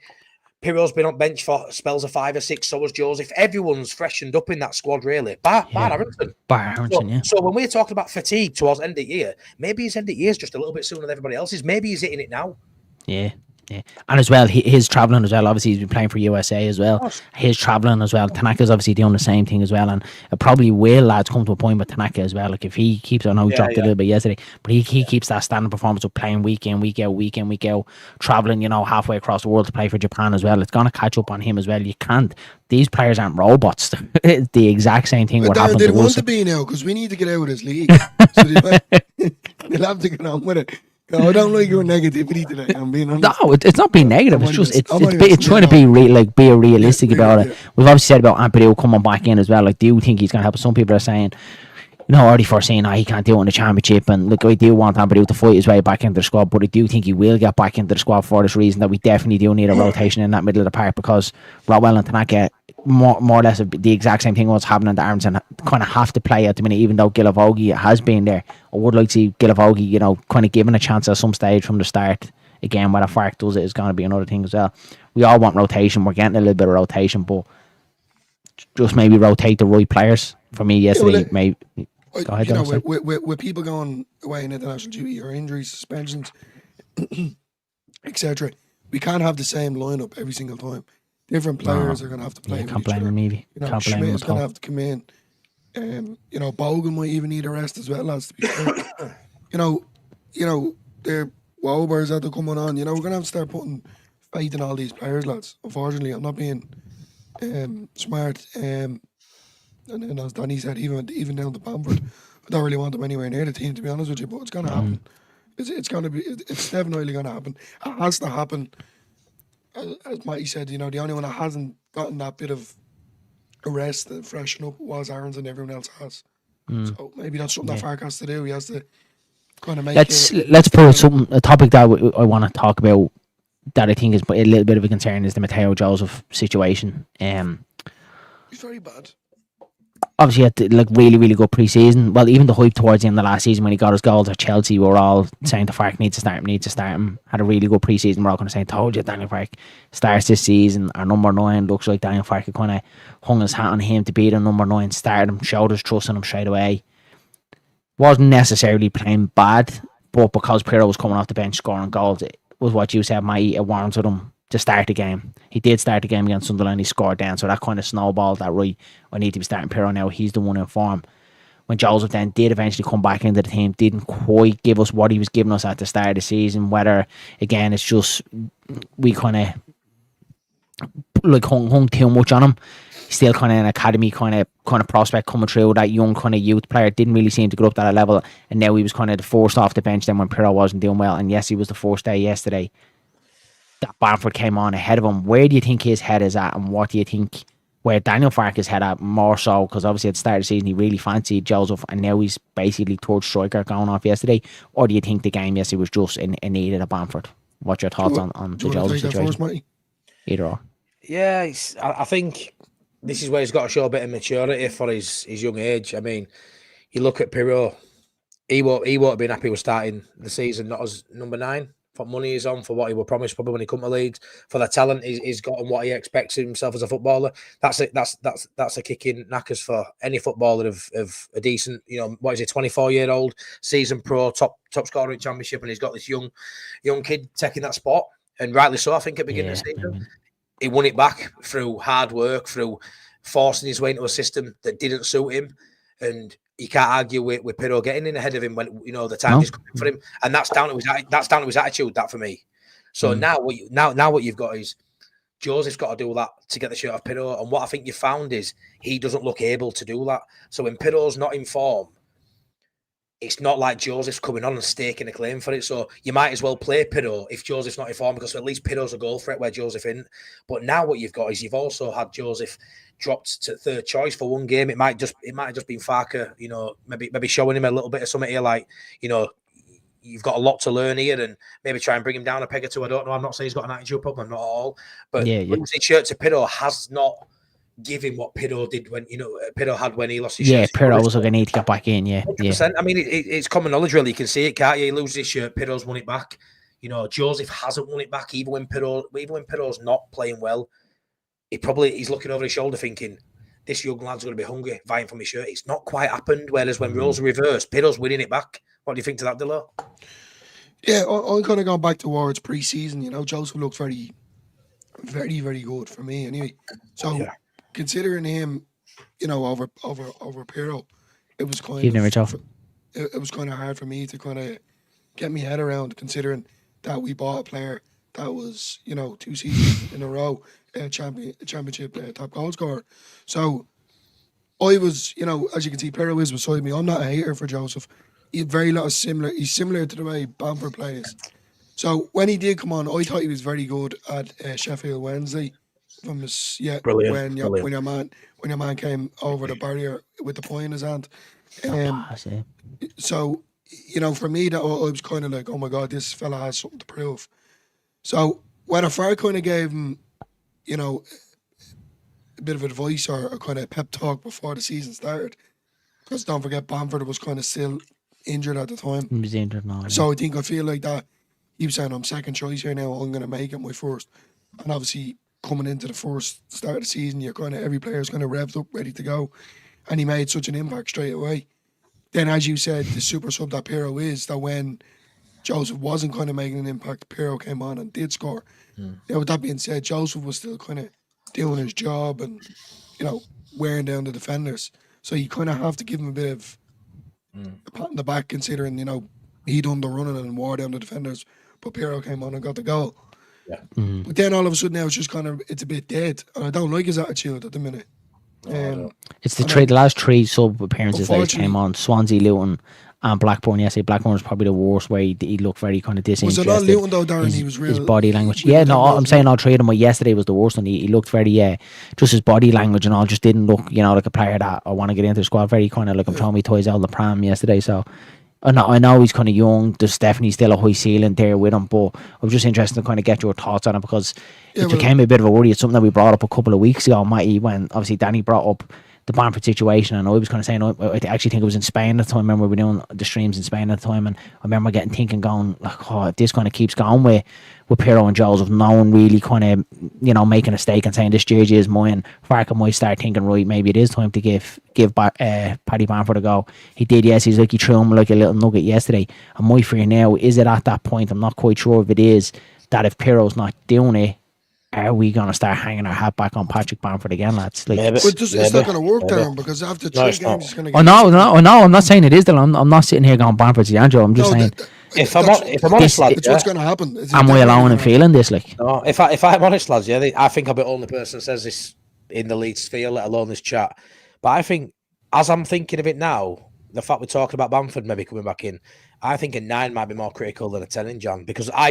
Pirro's been on bench for spells of 5 or 6. So was Joseph. Everyone's freshened up in that squad, really. Bar Aronson. So when we're talking about fatigue towards end of year, maybe his end of year is just a little bit sooner than everybody else's. Maybe he's hitting it now. Yeah. And as well, his travelling as well. Obviously, he's been playing for USA as well. His travelling as well. Tanaka's obviously doing the same thing as well. And it probably will, lads, come to a point with Tanaka as well. Like if he keeps, I know he dropped a little bit yesterday, but he keeps that standing performance of playing week in, week out, travelling, halfway across the world to play for Japan as well. It's going to catch up on him as well. You can't. These players aren't robots. It's the exact same thing. What happened they to want us. to be now because we need to get out of this league. So they'll have to get on with it. I don't like your negativity today. I'm being honest. No, it's not being negative. It's just it's trying to be be realistic about it. We've obviously said about Ampadu coming back in as well. Like, do you think he's going to help? Some people are saying, already foreseeing he can't do it in the championship. And look, I do want Ampadu to fight his way back into the squad, but I do think he will get back into the squad for this reason that we definitely do need a rotation in that middle of the park because Rodwell and Tanaka, more or less the exact same thing what's happening to Aronson, kind of have to play at the minute, even though Gilavogi has been there. I would like to see Gilavogi, kind of given a chance at some stage from the start. Again, whether Farke does it is going to be another thing as well. We all want rotation. We're getting a little bit of rotation, but just maybe rotate the right players. For me yesterday, maybe. Go ahead, with people going away in international duty or injuries, suspensions, etc., we can't have the same lineup every single time. Different players are going to have to play. Yeah, can't blame him, maybe. Schmidt is going to have to come in. Bogan might even need a rest as well, lads. To be fair. Wobers that are coming on. You know, we're gonna have to start putting faith in all these players, lads. Unfortunately, I'm not being smart. And then as Danny said, even down to Bamford, I don't really want them anywhere near the team, to be honest with you. But it's gonna happen. It's gonna be. It's definitely gonna happen. It has to happen. As Matty said, you know, the only one that hasn't gotten that bit of a rest and freshen up was Aaron's, and everyone else has. So maybe that's something that Fark has to do. He has to kind of make. Let's put a topic that I want to talk about that I think is a little bit of a concern is the Matteo Joseph situation. He's very bad. Obviously, he had like really good pre-season. Well, even the hype towards the end of the last season when he got his goals at Chelsea, we were all saying the Fark needs to start him. Had a really good pre-season. We're all going to say, told you, Daniel Fark starts this season. Our number 9 looks like Daniel Fark kind of hung his hat on him to be the number 9. Started him, showed his trust in him straight away. Wasn't necessarily playing bad, but because Pirlo was coming off the bench scoring goals, it was what you said, Matty. It warranted him to start the game. He did start the game against Sunderland. He scored down, so that kind of snowballed that, right, I need to be starting Pirlo now. He's the one in form. When Joseph then did eventually come back into the team, didn't quite give us what he was giving us at the start of the season. Whether, again, it's just we kind of like hung too much on him. Still kind of an academy kind of prospect coming through. That young kind of youth player didn't really seem to go up that level, and now he was kind of the forced off the bench then when Pirlo wasn't doing well. And yes, he was the first day yesterday that Bamford came on ahead of him. Where do you think his head is at, and what do you think where Daniel Fark is head at more so? Because obviously at the start of the season he really fancied Joseph, and now he's basically third striker going off yesterday. Or do you think the game yesterday was just in need of Bamford? What's your thoughts on the Joseph situation? Either or. Yeah, I think this is where he's got to show a bit of maturity for his young age. I mean, you look at Pirlo, he won't have been happy with starting the season not as number 9. For money he's on, for what he was promised probably when he come to Leeds, for the talent he's got and what he expects of himself as a footballer. That's a kick in knackers for any footballer of a decent, you know, what is he, 24-year-old, season pro, top scorer in Championship, and he's got this young kid taking that spot, and rightly so. I think at the beginning of the season, he won it back through hard work, through forcing his way into a system that didn't suit him, and you can't argue with Pirlo getting in ahead of him when, you know, the time is coming for him, and that's down to his attitude. That for me. So now what you've got is Joseph's got to do that to get the shirt off Pirlo, and what I think you found is he doesn't look able to do that. So when Pirlo's not in form, it's not like Joseph's coming on and staking a claim for it. So you might as well play Pirlo if Joseph's not in form, because at least Pirlo's a goal threat where Joseph isn't. But now what you've got is you've also had Joseph dropped to third choice for one game. It might have just been Farker, you know, maybe showing him a little bit of something here, like, you know, you've got a lot to learn here, and maybe try and bring him down a peg or two. I don't know. I'm not saying he's got an attitude problem, not at all. But losing shirt to Pirlo has not given what Pirlo did when, you know, Pirlo had when he lost his shirt. Yeah, Pirlo was going to need to get back in, 100%. I mean, it's common knowledge, really. You can see it, can't you? He loses his shirt, Pirlo's won it back. You know, Joseph hasn't won it back, even when Pirlo's not playing well. He's looking over his shoulder thinking, this young lad's going to be hungry, vying for my shirt. It's not quite happened. Whereas when roles are reversed, Pirlo's winning it back. What do you think to that, Dilo? Yeah, I'm kind of going back towards pre-season. You know, Joseph looked very, very, very good for me. Anyway, so considering him, you know, over Pirlo, it was kind it was kind of hard for me to kind of get my head around, considering that we bought a player that was, you know, 2 seasons in a row championship top goal scorer. So I was, you know, as you can see, Pirlo is beside me. I'm not a hater for Joseph. He's he's similar to the way Bamford plays. So when he did come on, I thought he was very good at Sheffield Wednesday. Brilliant. When your man came over the barrier with the point in his hand. So, you know, for me, that I was kind of like, oh my God, this fella has something to prove. So when a Farr kind of gave him, you know, a bit of advice or a kind of pep talk before the season started, because don't forget, Bamford was kind of still injured at the time. He was injured now. So I feel like that he was saying, I'm second choice here now, I'm going to make it my first. And obviously, coming into the first start of the season, every player's kind of revved up, ready to go. And he made such an impact straight away. Then, as you said, the super sub that Pirlo is, that when Joseph wasn't kind of making an impact, Pirlo came on and did score. Now, with that being said, Joseph was still kind of doing his job and, you know, wearing down the defenders. So you kind of have to give him a bit of a pat on the back, considering, you know, he done the running and wore down the defenders but Piero came on and got the goal. Yeah. But then all of a sudden now it's a bit dead, and I don't like his attitude at the minute. It's the last three sub appearances that he came on: Swansea, Luton, and Blackburn. Yesterday, Blackburn was probably the worst. Where he looked very kind of disinterested. Was it not Luton though, Darren? He was real. His body language. Yeah, no, I'm saying all three of them. But yesterday was the worst one. He looked very, just his body language and all just didn't look, like a player that I want to get into the squad. Very kind of like I'm throwing my toys out of the pram yesterday. So. I know he's kind of young. There's definitely still a high ceiling there with him, but I was just interested to kind of get your thoughts on it because it became a bit of a worry. It's something that we brought up a couple of weeks ago, Matty, when obviously Danny brought up the Bamford situation, and I was kind of saying, I actually think it was in Spain at the time. I remember we were doing the streams in Spain at the time, and I remember going, like, oh, if this kind of keeps going with Piero and Jones, of no one really kind of, making a stake and saying this jersey is mine, Farker might start thinking, right, maybe it is time to give Paddy Bamford a go. He did, yes, he threw him like a little nugget yesterday. And my fear now, is it at that point, I'm not quite sure if it is, that if Piero's not doing it, are we going to start hanging our hat back on Patrick Bamford again, lads? Like, but it's not going to work, Darren, because after 3 games, he's going to get... No, I'm not saying it is, Dylan. I'm not sitting here going Bamford's the Angelo. I'm just saying... If I'm honest, lads, it's what's going to happen. Am I alone in feeling this? Like, no, if I'm honest, lads, I think I'm the only person that says this in the Leeds sphere, let alone this chat. But I think, as I'm thinking of it now, the fact we're talking about Bamford maybe coming back in, I think a 9 might be more critical than a 10 in Jan, because I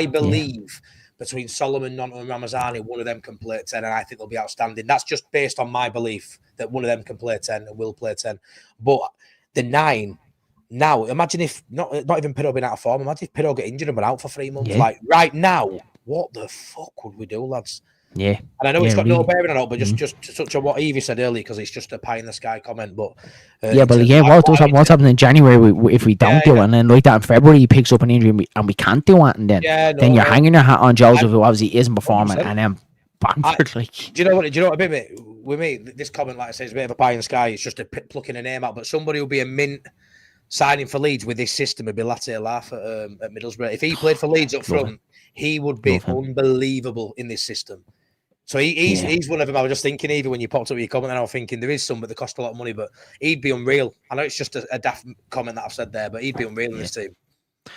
believe between Solomon, Nonto, and Ramazani, one of them can play 10, and I think they'll be outstanding. That's just based on my belief that one of them can play 10 and will play 10. But the 9. Now, imagine if not even Piroe being out of form. Imagine if Piroe get injured and been out for 3 months. Yeah. Like right now, what the fuck would we do, lads? Yeah, and I know it's got no bearing on it, but just such a what Evie said earlier, because it's just a pie in the sky comment. But what's happening in January if we don't do it, and then like that in February he picks up an injury and we can't do it, and then you're hanging your hat on Joseph, who obviously isn't performing, and then Bamford. Do you know what I mean? With me, this comment, like I say, is a bit of a pie in the sky. It's just a plucking a name out, but somebody will be a mint signing for Leeds with this system would be Latte Laugh at Middlesbrough. If he played for Leeds up front, he would be unbelievable in this system. So he's one of them. I was just thinking, even when you popped up with your comment, and I was thinking there is some, but they cost a lot of money, but he'd be unreal. I know it's just a daft comment that I've said there, but he'd be unreal in this team.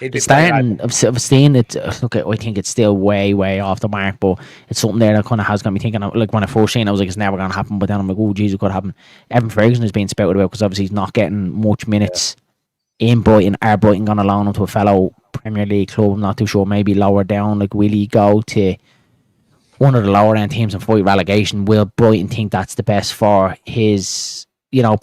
It's starting, I've seen it. Look, I think it's still way off the mark, but it's something there that kind of has got me thinking. Like when I first seen it, I was like, it's never going to happen. But then I'm like, oh, geez, it could happen. Evan Ferguson is being spouted about because obviously he's not getting much minutes in Brighton. Are Brighton going to loan him to a fellow Premier League club? I'm not too sure. Maybe lower down. Like, will he go to one of the lower end teams and fight relegation? Will Brighton think that's the best for his,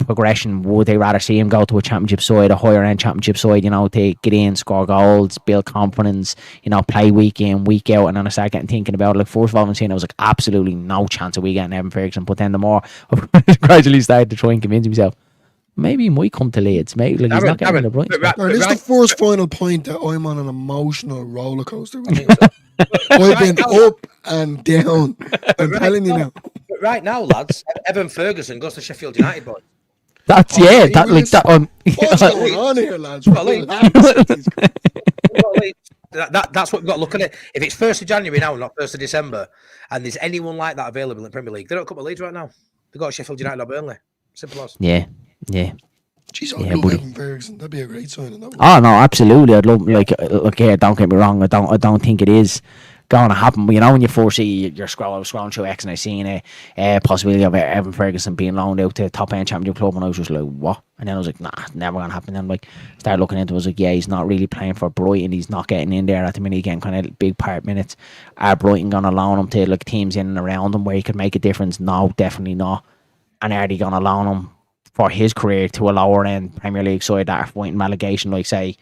progression? Would they rather see him go to a championship side, a higher end championship side, to get in, score goals, build confidence, play week in, week out? And then I started thinking about it. Like, first of all, I'm saying I was like, absolutely no chance of we getting Evan Ferguson. But then the more I gradually started to try and convince myself, maybe he might come to Leeds. Maybe he's not getting the Brighton. This is the first final point that I'm on an emotional roller coaster. I've been up and down. I'm telling you now. But right now, lads, Evan Ferguson goes to Sheffield United, boy. What's going on here, lads? That's what we've got to look at it. If it's 1st of January now, not 1st of December, and there's anyone like that available in Premier League, they don't come to Leeds right now. They've got Sheffield United or Burnley. Simple as. Yeah. Jeez, I'd love Evan Ferguson. That'd be a great signing. Oh no, absolutely. I'd love look here. Don't get me wrong. I don't think it is going to happen. But when you first see you're scrolling through X and I seen a possibility of Evan Ferguson being loaned out to a top end championship club, and I was just like, what? And then I was like, nah, never gonna happen. Then started looking into it. I was like, yeah, he's not really playing for Brighton. He's not getting in there at the minute, getting kind of big part minutes. Are Brighton gonna loan him to teams in and around him where he could make a difference? No, definitely not. And are they gonna loan him for his career to a lower end Premier League side that are fighting relegation, like say,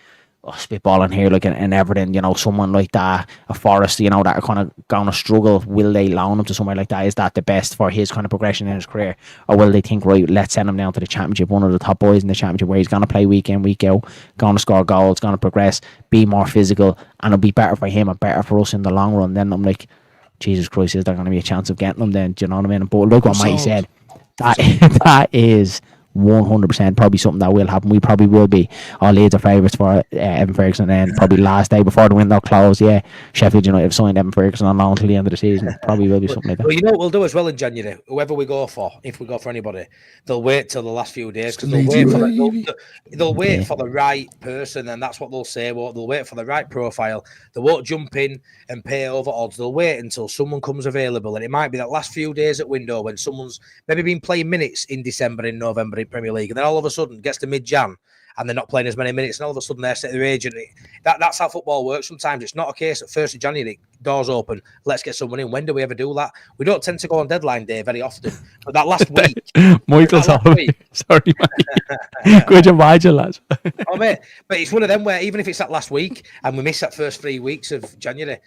spitballing here, like an Everton, someone like that, a Forest, that are kind of going to struggle? Will they loan him to somewhere like that? Is that the best for his kind of progression in his career? Or will they think, right, let's send him down to the Championship, one of the top boys in the Championship, where he's going to play week in, week out, going to score goals, going to progress, be more physical, and it'll be better for him and better for us in the long run? Then I'm like, Jesus Christ, is there going to be a chance of getting him then? Do you know what I mean? But look what Mikey said. That is 100% probably something that will happen. We probably will be all Leeds are favourites for Evan Ferguson, and probably last day before the window closed. Yeah, Sheffield United have signed Evan Ferguson on loan until the end of the season. Probably will be something like that. Well, you know what we'll do as well in January. Whoever we go for, if we go for anybody, they'll wait till the last few days because they'll wait for the right person, and that's what they'll say. Well, they'll wait for the right profile. They won't jump in and pay over odds. They'll wait until someone comes available, and it might be that last few days at window when someone's maybe been playing minutes in December, in November in Premier League, and then all of a sudden gets to mid-Jan and they're not playing as many minutes, and all of a sudden they're set their agent. That's how football works sometimes. It's not a case at 1st of January, doors open, let's get someone in. When do we ever do that? We don't tend to go on deadline day very often. But that last week... Michael's sorry, mate. Good job, lads. Oh, mate, but it's one of them where even if it's that last week and we miss that first 3 weeks of January,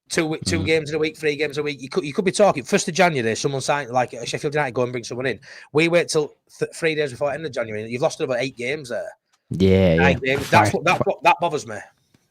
two games in a week, 3 games a week, you could be talking 1st of January, someone signed, like Sheffield United, go and bring someone in. We wait till 3 days before the end of January. You've lost about 8 games there. Yeah. 9 games. That bothers me.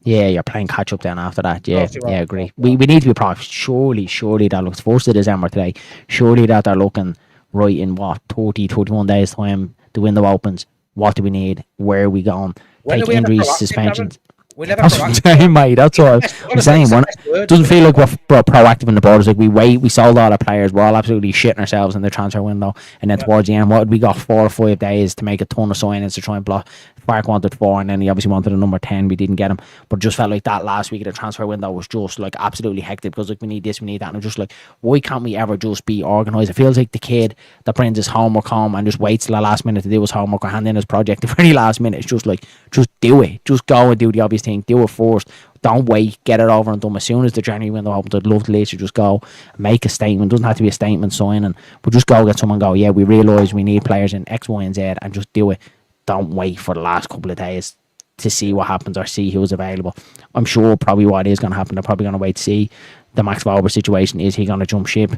Yeah, you're playing catch up then after that. Yeah, I agree. We need to be proud. Surely that looks first of December today. Surely that they're looking right in 30, 31 days time. The window opens. What do we need? Where are we going? Take injuries, suspensions. That's what I'm saying, mate. That's what I'm saying. It doesn't feel like we're proactive in the borders. Like we wait, we sold all our players. We're all absolutely shitting ourselves in the transfer window. And then towards the end, we got 4 or 5 days to make a ton of signings to try and block. Fark wanted 4, and then he obviously wanted a number 10. We didn't get him, but it just felt like that last week of the transfer window was just like absolutely hectic because like we need this, we need that, and I'm just like, why can't we ever just be organised? It feels like the kid that brings his homework home and just waits till the last minute to do his homework or hand in his project the very last minute. It's just like, just do it, just go and do the obvious thing, do it first. Don't wait, get it over and done as soon as the January window opens. I'd love to let you just go make a statement. It doesn't have to be a statement signing, but just go get someone, go, yeah, we realise we need players in X, Y and Z, and just do it. Don't wait for the last couple of days to see what happens or see who's available. I'm sure probably what is going to happen, they're probably going to wait to see the Max Valber situation. Is he going to jump ship?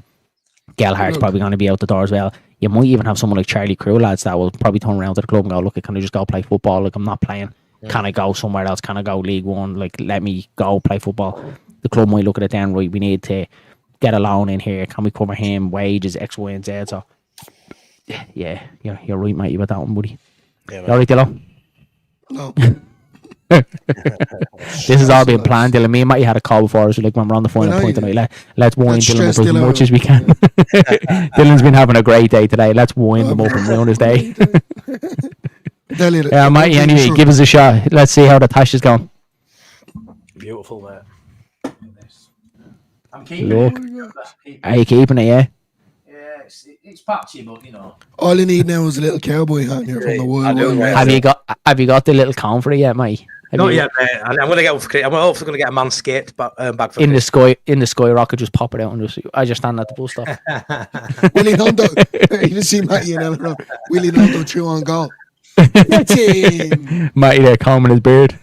Gelhardt's probably going to be out the door as well. You might even have someone like Charlie Crew, lads, that will probably turn around to the club and go, look, can I just go play football? Like, I'm not playing. Can I go somewhere else? Can I go League One? Like, let me go play football. The club might look at it then, right, we need to get a loan in here. Can we cover him? Wages, X, Y and Z. So, yeah, you're right, mate, about that one, buddy. Yeah, you alright, Dillo? No. This has all been planned, Dylan. Me and Matty had a call before, so like when we're on the final point tonight, let's wind Dylan up as much as we can. Dylan's been having a great day today. Let's wind him up and ruin his day. Yeah, Matty, anyway, give us a shot. Let's see how the tash is going. Beautiful, mate. I'm keeping it. Are you keeping it, yeah? It's patchy, but you know. All you need now is a little cowboy hat here from the world. Have you got the little cone for it yet, mate? Not yet, mate. I'm gonna get. I'm hopefully gonna get a Manscaped bag for in the sky rocket. Just pop it out and just stand at the bus stop. Willie Nando, you didn't see Matty and Ellen. Willie Nando chew on goal. Matty there combing his beard.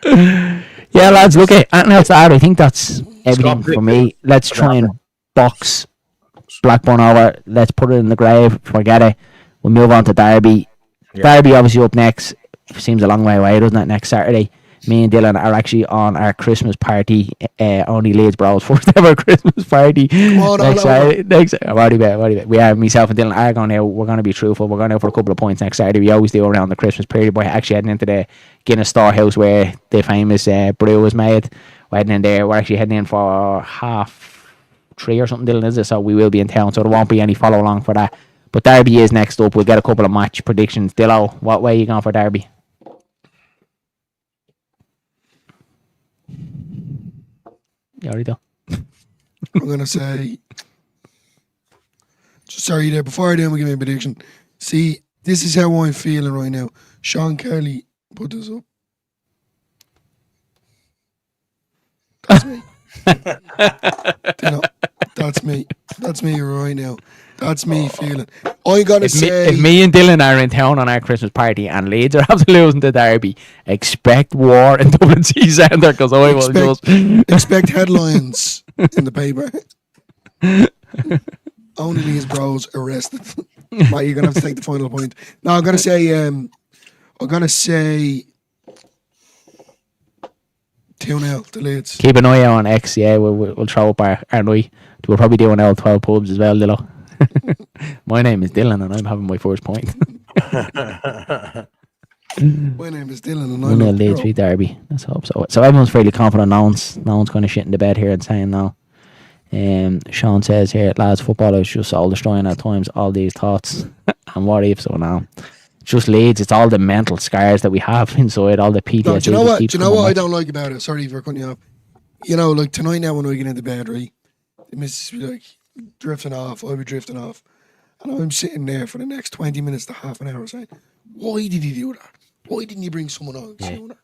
Yeah, lads. Look, anything else to add? I think that's everything for me. Let's try and box Blackburn over. Let's put it in the grave. Forget it. We'll move on to Derby. Yeah. Derby obviously up next. Seems a long way away, doesn't it? Next Saturday. Me and Dylan are actually on our Christmas party. Only Leeds Bros first ever Christmas party. Next Saturday. I've already bet. We are, myself and Dylan are going out. We're going to be truthful. We're going out for a couple of points next Saturday. We always do around the Christmas period. We're actually heading into the Guinness Storehouse where the famous brew was made. We're heading in there. We're actually heading in for 3:30 or something, Dylan, is it? So we will be in town, so there won't be any follow along for that. But Derby is next up. We'll get a couple of match predictions. Dillo, what way are you going for Derby? You already do. I'm going to say... Sorry there, before I do, I'm going to give me a prediction. See, this is how I'm feeling right now. Sean Kelly put this up. That's me. That's me. That's me right now. That's me feeling. I gotta say, if me and Dylan are in town on our Christmas party and Leeds are after losing to Derby, expect war in Dublin City Centre because I will just expect headlines in the paper. Only Leeds Bros arrested. Right, you're gonna have to take the final point. No, I'm gonna say 2-0 to Leeds. Keep an eye out on X, yeah. We'll throw up our night. We'll probably do an L12 pubs as well, Dillo. My name is Dylan, and I'm having my first point. My name is Dylan, and I 1-0 love Leeds Euro. v Derby. Let's hope so. So everyone's fairly confident. No one's kind of shitting the bed here and saying no. Sean says here, lads, football is just all destroying at times. All these thoughts and what ifs. So now, it's just Leeds. It's all the mental scars that we have inside. All the PTSD. No, do you know what? keeps Do you know coming what I back. don't like about it? Sorry for cutting you off. You know, like tonight now when I get into bed, right, the missus be like drifting off. I'll be drifting off, and I'm sitting there for the next 20 minutes to half an hour saying, "Why did he do that? Why didn't he bring someone on sooner?"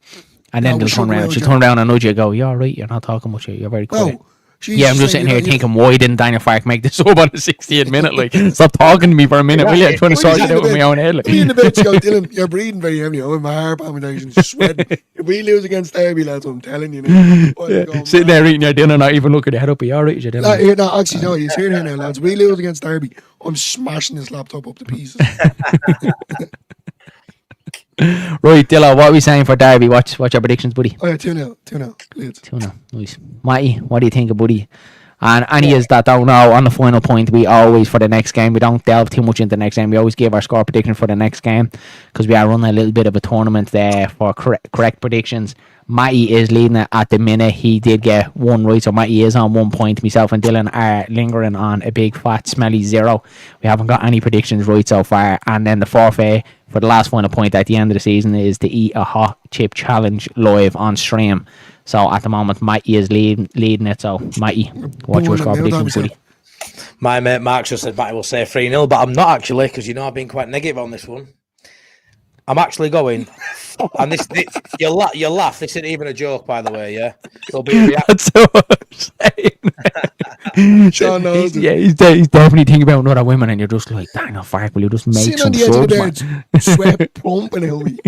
And then No, they'll we turn shouldn't around. really She'll do turn around and nudge you. Go, you're right. You're not talking much. You're very quiet. No, she's Yeah, I'm just saying, sitting here you know, thinking, why didn't Daniel Fark make this sub on the 60th minute? Like, stop talking to me for a minute, will you? I'm trying to Why sort is it he out in in the my own head. Like. Me in the bed, she goes, Dylan, you're breathing very heavily. Oh, my heart palpitations sweating. If we lose against Derby, lads, I'm telling you now. Yeah, sitting there eating your dinner, not even looking your head up. Are you all right? You're Here, no, actually, no, he's here now, lads. We lose against Derby. I'm smashing this laptop up to pieces. Right, Dilla, what are we saying for Derby? What's your predictions, buddy? Oh, yeah, 2-0, 2-0, Leeds. 2-0. Nice. Matty, what do you think, buddy? And any of that don't know, on the final point, we always, for the next game, we don't delve too much into the next game. We always give our score prediction for the next game because we are running a little bit of a tournament there for correct predictions. Matty is leading it at the minute. He did get one right, so Matty is on 1 point. Myself and Dylan are lingering on a big, fat, smelly 0. We haven't got any predictions right so far. And then the forfeit for the last final point at the end of the season is to eat a hot chip challenge live on stream. So at the moment, Matty is leading it. So Matty, what's your score predictions, buddy? My mate Mark just said Matty will say 3-0, but I'm not actually, because you know I've been quite negative on this one. I'm actually going, and this you'll laugh. This isn't even a joke, by the way. Yeah, there'll be a reaction. That's what I'm saying. Sean knows it. Yeah, he's definitely thinking about other women, and you're just like, Daniel Fark, will you just make Sitting some on the edge of subs, the man? bed, sweat pumping out me.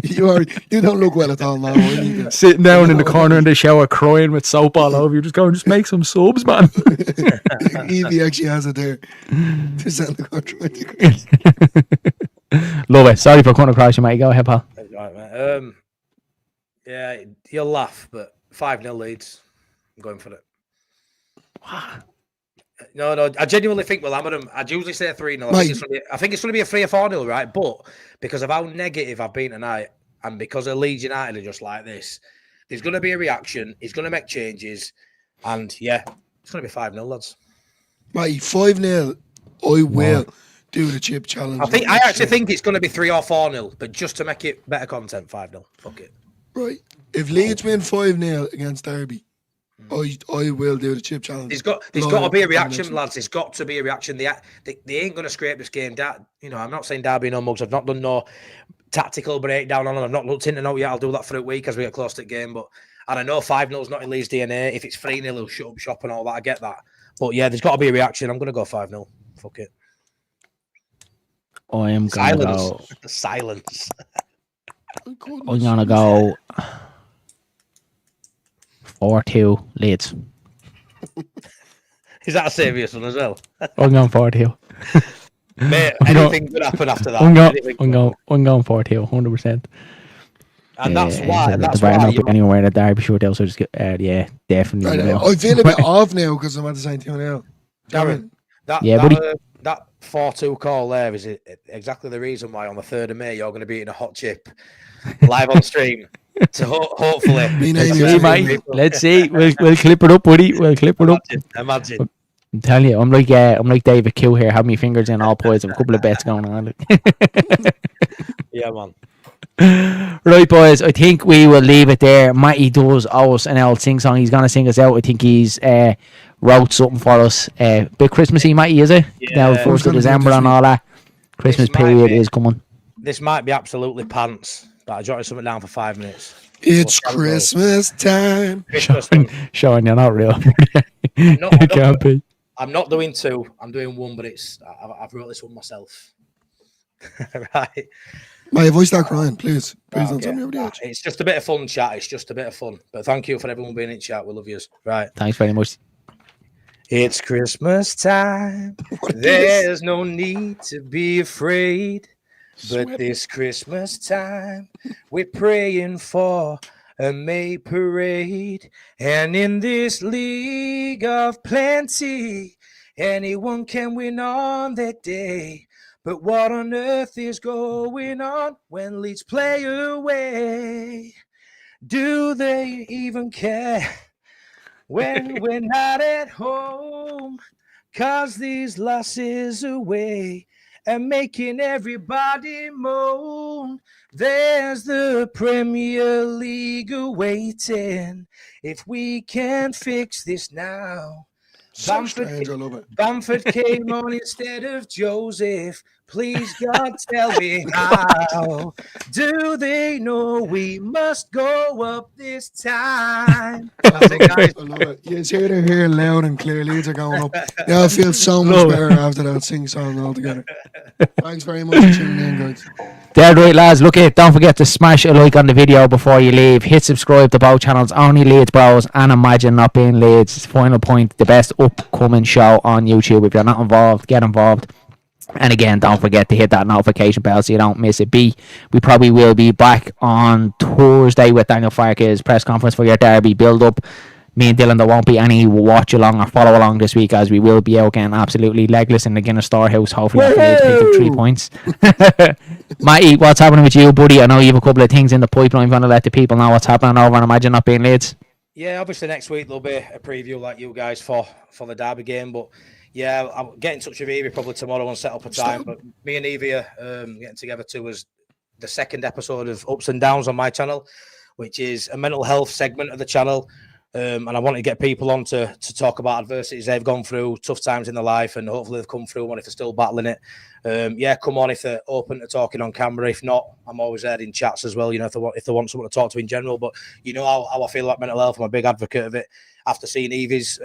You don't look well at all now. I need to- Sitting down in the corner in the shower, crying with soap all over you, just going, just make some subs, man. Evie actually has it there to send the contract. Love it. Sorry for cutting across you, mate. Go ahead, pal. Right, mate. Yeah, you'll laugh, but 5-0 Leeds. I'm going for it. No, I genuinely think we'll hammer them. I'd usually say 3-0. I think it's going to be a 3 or 4-0, right? But because of how negative I've been tonight, and because of Leeds United are just like this, there's going to be a reaction. He's going to make changes, and yeah, it's going to be 5-0, lads. Mate, 5-0. I will do the chip challenge. I actually think it's going to be 3 or 4-0, but just to make it better content, 5-0. Fuck it. Right. If Leeds win 5-0 against Derby, I will do the chip challenge. There's got to be a reaction, lads. There's got to be a reaction. They ain't going to scrape this game. I'm not saying Derby no mugs. I've not done no tactical breakdown on them. I've not looked into it yet. I'll do that for a week as we get close to the game. But I don't know, 5-0's not in Leeds' DNA. If it's 3-0, he'll shut up shop and all that. I get that. But yeah, there's got to be a reaction. I'm going to go 5-0. Fuck it. I am going to go. Silence. I'm going to go 4-2 Leeds. Is that a serious one as well? I'm going 4-2. Mate, anything could happen after that. I'm going 4-2, 100%. And that's why. Not be anywhere in the Derby show. They'll just get, yeah, definitely. I feel a bit off now because I'm at the same 2-0. Darren, that 4-2 call there is exactly the reason why on the 3rd of May you're going to be eating a hot chip live on stream. So hopefully, let's see. We'll clip it up, buddy. We'll clip it up. Imagine. I'm telling you, I'm like David Q here. Have my fingers in all pies. Have a couple of bets going on. Yeah, man. Right, boys. I think we will leave it there. Matty does owe us an old sing song. He's gonna sing us out. I think he's wrote something for us. Bit Christmassy, Matty, is it? Yeah. Now, 1st of December and all that. Christmas period is coming. This might be absolutely pants, but I jotted something down for 5 minutes. It's Christmas time. Sean, you're not real. I'm not doing 2. I'm doing 1, but I've wrote this one myself. Right. Mate, if I start crying, please don't tell me over the edge. It's just a bit of fun, chat. It's just a bit of fun. But thank you for everyone being in chat. We love you. Right. Thanks very much. It's Christmas time. There's no need to be afraid. But this Christmas time, we're praying for a May parade. And in this league of plenty, Anyone can win on that day. But what on earth is going on when Leeds play away? Do they even care when we're not at home? 'Cause these losses away and making everybody moan. There's the Premier League awaiting. If we can fix this now. So strange, I love it. Bamford came on instead of Joseph. Please, God, tell me how. Do they know we must go up this time? That's it, guys. I love it. You hear they're here loud and clear. Leeds are going up. Yeah, I feel so much better after that sing song altogether. Thanks very much for tuning in, guys. There, right, lads. Look it. Don't forget to smash a like on the video before you leave. Hit subscribe to both channels. Only Leeds Bros and Imagine Not Being Leeds. Final Point, the best upcoming show on YouTube. If you're not involved, get involved. And again, don't forget to hit that notification bell so you don't miss a beat. We probably will be back on Thursday with Daniel Farke's press conference for your derby build-up. Me and Dylan, there won't be any watch along or follow along this week, as we will be out getting absolutely legless in the Guinness Storehouse. Hopefully, after Leeds picked up 3 points. Matty, what's happening with you, buddy? I know you have a couple of things in the pipeline. You want to let the people know what's happening over and Imagine Not Being Leeds? Yeah, obviously next week there'll be a preview like you guys for the derby game, but yeah, I'll get in touch with Evie probably tomorrow and set up a time. But me and Evie are getting together to as the second episode of Ups and Downs on my channel, which is a mental health segment of the channel. And I want to get people on to talk about adversities they've gone through, tough times in their life, and hopefully they've come through one if they're still battling it. Yeah, come on if they're open to talking on camera. If not, I'm always there in chats as well, you know, if they want someone to talk to in general. But you know how I feel about mental health. I'm a big advocate of it. After seeing Evie's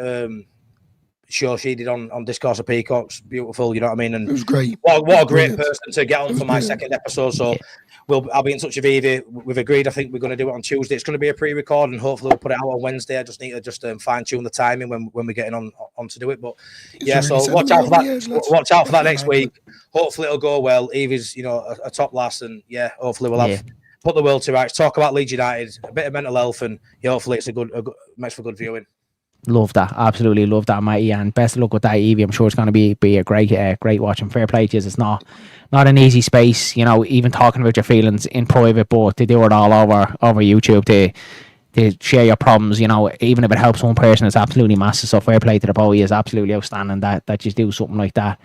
show she did on Discourse of Peacocks, beautiful, you know what I mean? And it was great. What a great person to get on for my second episode. So I'll be in touch with Evie. We've agreed. I think we're going to do it on Tuesday. It's going to be a pre-record, and hopefully we'll put it out on Wednesday. I just need to fine-tune the timing when we're getting on to do it. But yeah, so watch out for that. Watch out for that next week. Hopefully it'll go well. Evie's, you know, a top lass, and yeah, hopefully we'll have put the world to rights. Talk about Leeds United, a bit of mental health, and yeah, hopefully it's a good makes for good viewing. Love that, absolutely love that, Matty, and best of luck with that, Evie. I'm sure it's going to be a great watch, and fair play to you. It's not an easy space, you know, even talking about your feelings in private, but to do it all over YouTube, to share your problems, you know, even if it helps one person, it's absolutely massive. So fair play to the boy. Is absolutely outstanding that you do something like that.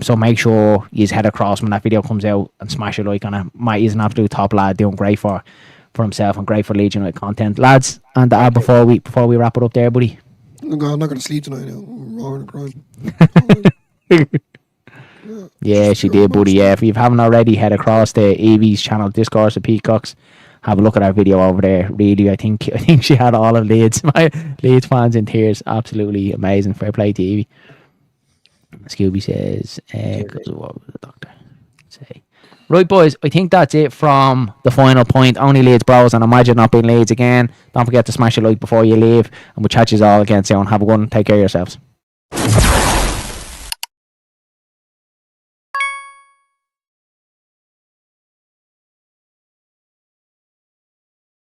So make sure you head across when that video comes out and smash a like on it. Matty's an absolute top lad, doing great for himself and great for Leeds United content, lads. And before we wrap it up there, buddy. Oh God, I'm not going to sleep tonight now. I'm roaring and crying. Yeah, she did, buddy. Yeah, if you haven't already, head across to Evie's channel, Discourse of Peacocks. Have a look at our video over there. Really, I think she had all of Leeds fans in tears. Absolutely amazing. Fair play to Evie. Scooby says, what would the doctor say? Right, boys, I think that's it from the Final Point. Only Leeds Bros, and Imagine Not Being Leeds again. Don't forget to smash a like before you leave, and we'll chat you all again soon. Have a good one. Take care of yourselves.